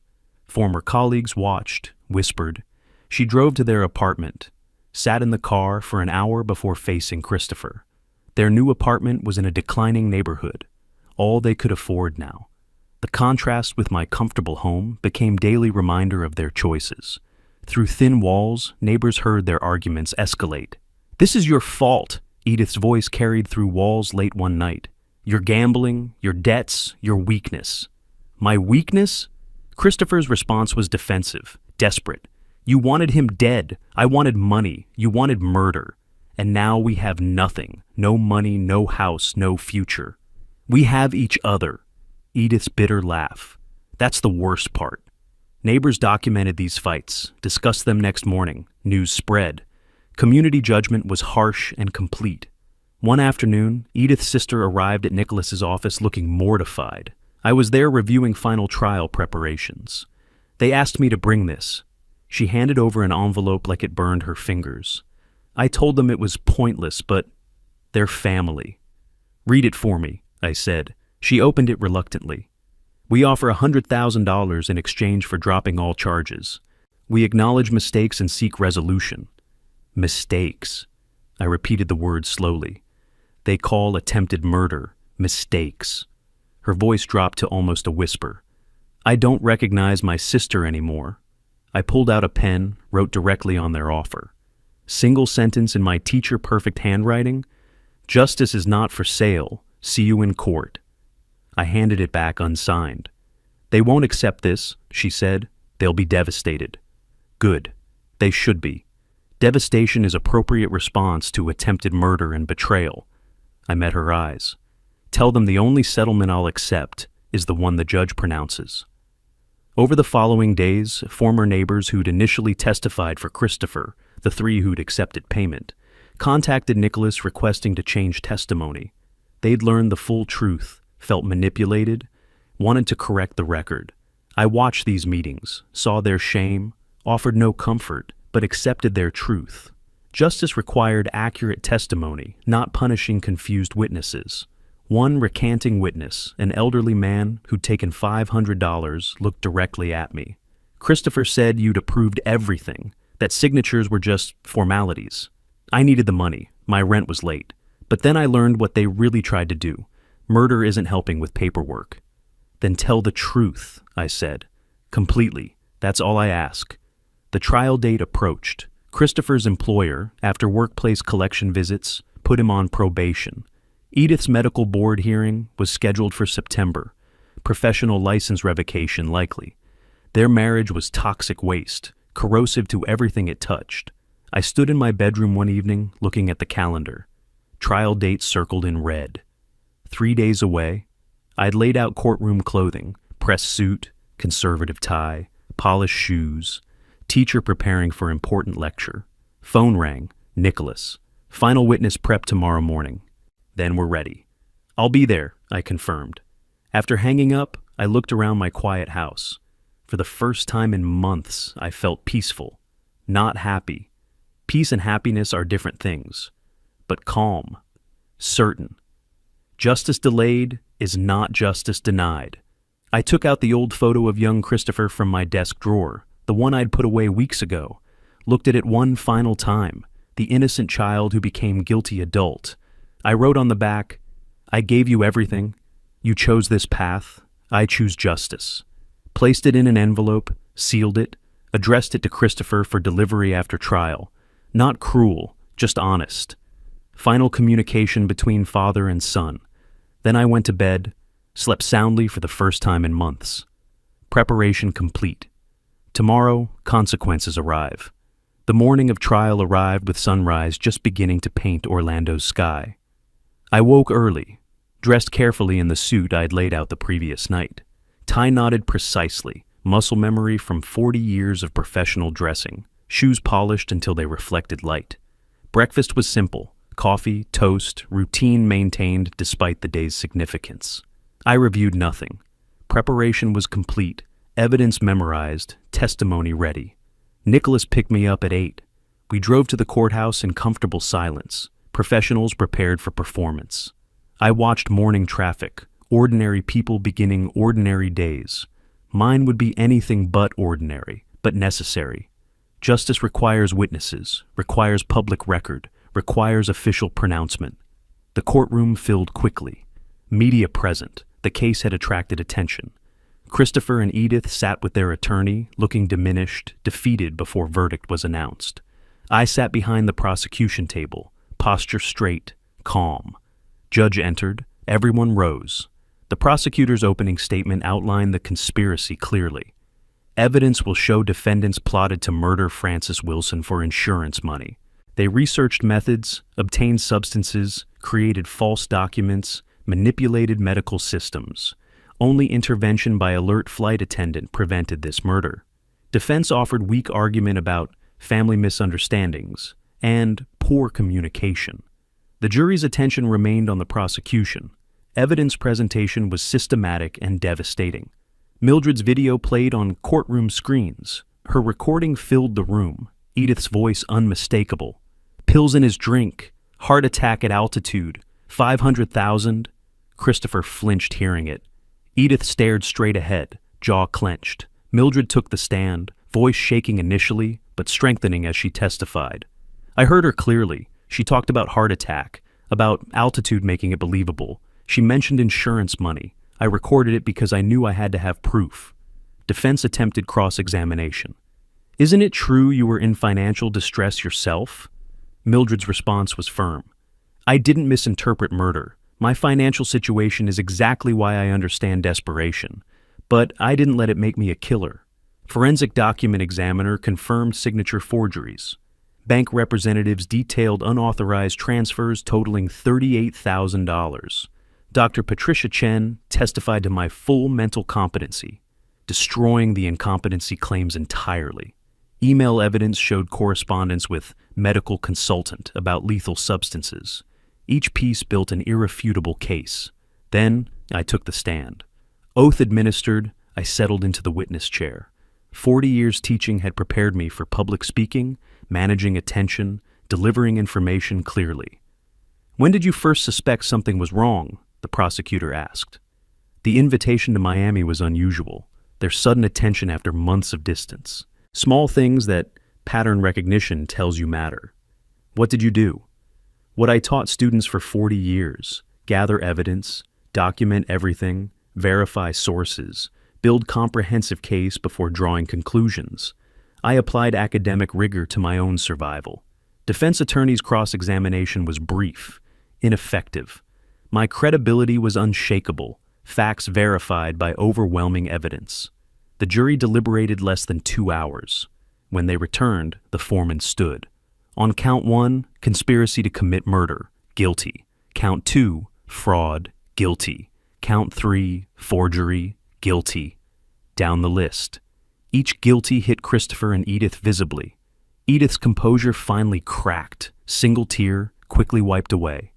Former colleagues watched, whispered. She drove to their apartment, sat in the car for an hour before facing Christopher. Their new apartment was in a declining neighborhood, all they could afford now. The contrast with my comfortable home became daily reminder of their choices. Through thin walls, neighbors heard their arguments escalate. "This is your fault," Edith's voice carried through walls late one night. "Your gambling, your debts, your weakness." My weakness? Christopher's response was defensive, desperate. "You wanted him dead. I wanted money. You wanted murder. And now we have nothing. No money, no house, no future. We have each other." Edith's bitter laugh. "That's the worst part." Neighbors documented these fights, discussed them next morning. News spread. Community judgment was harsh and complete. One afternoon, Edith's sister arrived at Nicholas's office looking mortified. I was there reviewing final trial preparations. They asked me to bring this. She handed over an envelope like it burned her fingers. I told them it was pointless, but they're family. "Read it for me," I said. She opened it reluctantly. "We offer $100,000 in exchange for dropping all charges. We acknowledge mistakes and seek resolution." Mistakes. I repeated the word slowly. They call attempted murder mistakes. Her voice dropped to almost a whisper. "I don't recognize my sister anymore." I pulled out a pen, wrote directly on their offer. Single sentence in my teacher-perfect handwriting: "Justice is not for sale. See you in court." I handed it back unsigned. "They won't accept this," she said. "They'll be devastated." Good. They should be. Devastation is appropriate response to attempted murder and betrayal. I met her eyes. "Tell them the only settlement I'll accept is the one the judge pronounces." Over the following days, former neighbors who'd initially testified for Christopher, the 3 who'd accepted payment, contacted Nicholas requesting to change testimony. They'd learned the full truth, felt manipulated, wanted to correct the record. I watched these meetings, saw their shame, offered no comfort, but accepted their truth. Justice required accurate testimony, not punishing confused witnesses. One recanting witness, an elderly man who'd taken $500, looked directly at me. "Christopher said you'd approved everything, that signatures were just formalities. I needed the money. My rent was late. But then I learned what they really tried to do. Murder isn't helping with paperwork." "Then tell the truth," I said. "Completely. That's all I ask." The trial date approached. Christopher's employer, after workplace collection visits, put him on probation. Edith's medical board hearing was scheduled for September. Professional license revocation likely. Their marriage was toxic waste, corrosive to everything it touched. I stood in my bedroom one evening looking at the calendar. trial date circled in red. 3 days away. I'd laid out courtroom clothing, pressed suit, conservative tie, polished shoes, teacher preparing for important lecture. Phone rang. Nicholas. Final witness prep tomorrow morning. Then we're ready. I'll be there, I confirmed. After hanging up, I looked around my quiet house. For the first time in months, I felt peaceful, not happy. Peace and happiness are different things, but calm, certain. Justice delayed is not justice denied. I took out the old photo of young Christopher from my desk drawer, the one I'd put away weeks ago, looked at it one final time, the innocent child who became guilty adult. I wrote on the back, "I gave you everything. You chose this path. I choose justice." Placed it in an envelope, sealed it, addressed it to Christopher for delivery after trial. Not cruel, just honest. Final communication between father and son. Then I went to bed, slept soundly for the first time in months. Preparation complete. Tomorrow, consequences arrive. The morning of trial arrived with sunrise just beginning to paint Orlando's sky. I woke early, dressed carefully in the suit I'd laid out the previous night. Tie knotted precisely, muscle memory from 40 years of professional dressing, shoes polished until they reflected light. Breakfast was simple, coffee, toast, routine maintained despite the day's significance. I reviewed nothing. Preparation was complete, evidence memorized, testimony ready. Nicholas picked me up at 8. We drove to the courthouse in comfortable silence, professionals prepared for performance. I watched morning traffic, ordinary people beginning ordinary days. Mine would be anything but ordinary, but necessary. Justice requires witnesses, requires public record, requires official pronouncement. The courtroom filled quickly. Media present. The case had attracted attention. Christopher and Edith sat with their attorney, looking diminished, defeated before verdict was announced. I sat behind the prosecution table, posture straight, calm. Judge entered. Everyone rose. The prosecutor's opening statement outlined the conspiracy clearly. Evidence will show defendants plotted to murder Francis Wilson for insurance money. They researched methods, obtained substances, created false documents, manipulated medical systems. Only intervention by alert flight attendant prevented this murder. Defense offered weak argument about family misunderstandings and poor communication. The jury's attention remained on the prosecution. Evidence presentation was systematic and devastating. Mildred's video played on courtroom screens. Her recording filled the room. Edith's voice unmistakable. Pills in his drink. Heart attack at altitude. 500,000. Christopher flinched hearing it. Edith stared straight ahead, jaw clenched. Mildred took the stand, voice shaking initially, but strengthening as she testified. I heard her clearly. She talked about heart attack, about altitude making it believable. She mentioned insurance money. I recorded it because I knew I had to have proof. Defense attempted cross-examination. "Isn't it true you were in financial distress yourself?" Mildred's response was firm. "I didn't misinterpret murder. My financial situation is exactly why I understand desperation. But I didn't let it make me a killer." Forensic document examiner confirmed signature forgeries. Bank representatives detailed unauthorized transfers totaling $38,000. Dr. Patricia Chen testified to my full mental competency, destroying the incompetency claims entirely. Email evidence showed correspondence with medical consultant about lethal substances. Each piece built an irrefutable case. Then I took the stand. Oath administered, I settled into the witness chair. 40 years teaching had prepared me for public speaking, managing attention, delivering information clearly. "When did you first suspect something was wrong?" the prosecutor asked. The invitation to Miami was unusual, their sudden attention after months of distance. Small things that pattern recognition tells you matter. What did you do? What I taught students for 40 years: gather evidence, document everything, verify sources, build comprehensive case before drawing conclusions. I applied academic rigor to my own survival. Defense attorney's cross-examination was brief, ineffective. My credibility was unshakable, facts verified by overwhelming evidence. The jury deliberated less than 2 hours. When they returned, the foreman stood. On count 1, conspiracy to commit murder. guilty. Count 2, fraud, guilty. Count 3, forgery, guilty. Down the list. Each guilty hit Christopher and Edith visibly. Edith's composure finally cracked. Single tear, quickly wiped away.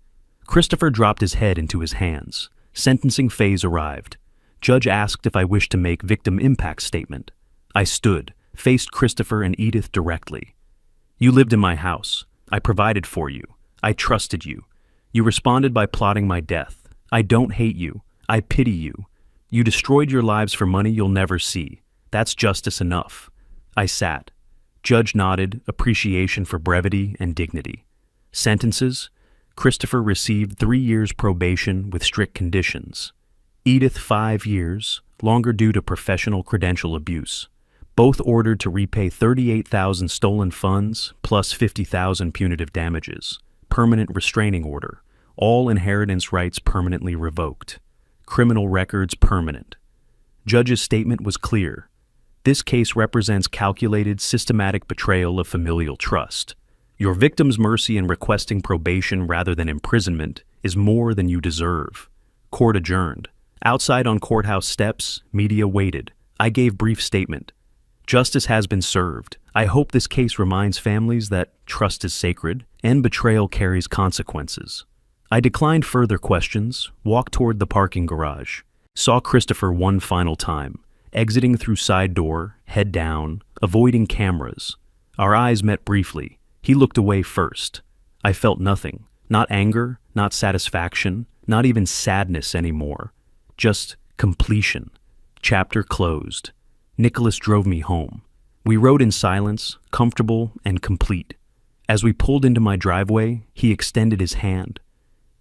Christopher dropped his head into his hands. Sentencing phase arrived. Judge asked if I wished to make victim impact statement. I stood, faced Christopher and Edith directly. You lived in my house. I provided for you. I trusted you. You responded by plotting my death. I don't hate you. I pity you. You destroyed your lives for money you'll never see. That's justice enough. I sat. Judge nodded, appreciation for brevity and dignity. Sentences: Christopher received 3 years probation with strict conditions. Edith 5 years, longer due to professional credential abuse. Both ordered to repay $38,000 stolen funds plus $50,000 punitive damages. Permanent restraining order. All inheritance rights permanently revoked. Criminal records permanent. Judge's statement was clear. This case represents calculated, systematic betrayal of familial trust. Your victim's mercy in requesting probation rather than imprisonment is more than you deserve. Court adjourned. Outside on courthouse steps, media waited. I gave brief statement. Justice has been served. I hope this case reminds families that trust is sacred and betrayal carries consequences. I declined further questions, walked toward the parking garage, saw Christopher one final time, exiting through side door, head down, avoiding cameras. Our eyes met briefly. He looked away first. I felt nothing. Not anger, not satisfaction, not even sadness anymore. Just completion. Chapter closed. Nicholas drove me home. We rode in silence, comfortable and complete. As we pulled into my driveway, he extended his hand.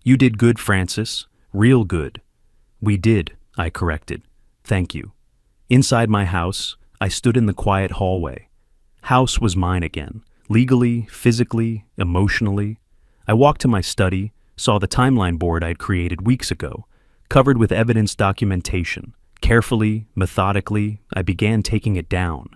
You did good, Francis. Real good. We did, I corrected. Thank you. Inside my house, I stood in the quiet hallway. House was mine again. Legally, physically, emotionally. I walked to my study, saw the timeline board I'd created weeks ago, covered with evidence documentation. Carefully, methodically, I began taking it down.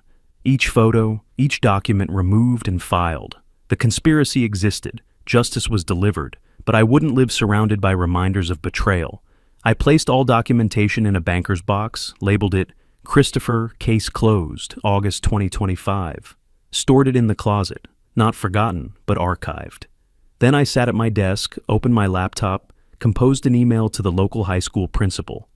Each photo, each document removed and filed. The conspiracy existed, justice was delivered, but I wouldn't live surrounded by reminders of betrayal. I placed all documentation in a banker's box, labeled it Christopher, case closed, August 2025. Stored it in the closet, not forgotten, but archived. Then I sat at my desk, opened my laptop, composed an email to the local high school principal.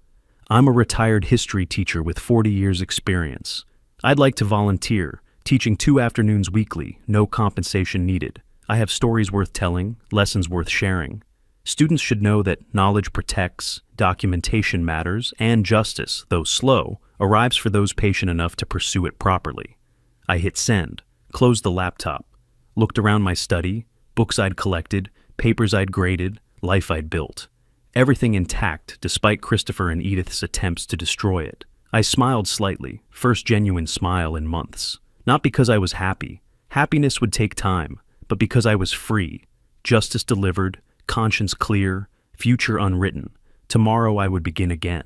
I'm a retired history teacher with 40 years experience. I'd like to volunteer, teaching 2 afternoons weekly, no compensation needed. I have stories worth telling, lessons worth sharing. Students should know that knowledge protects, documentation matters, and justice, though slow, arrives for those patient enough to pursue it properly. I hit send, closed the laptop, looked around my study, books I'd collected, papers I'd graded, life I'd built. Everything intact despite Christopher and Edith's attempts to destroy it. I smiled slightly, first genuine smile in months. Not because I was happy. Happiness would take time, but because I was free. Justice delivered, conscience clear, future unwritten. Tomorrow I would begin again.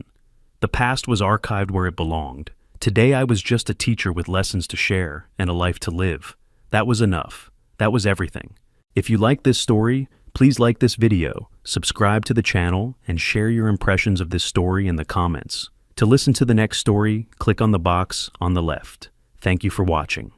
The past was archived where it belonged. Today I was just a teacher with lessons to share and a life to live. That was enough. That was everything. If you like this story, please like this video, subscribe to the channel, and share your impressions of this story in the comments. To listen to the next story, click on the box on the left. Thank you for watching.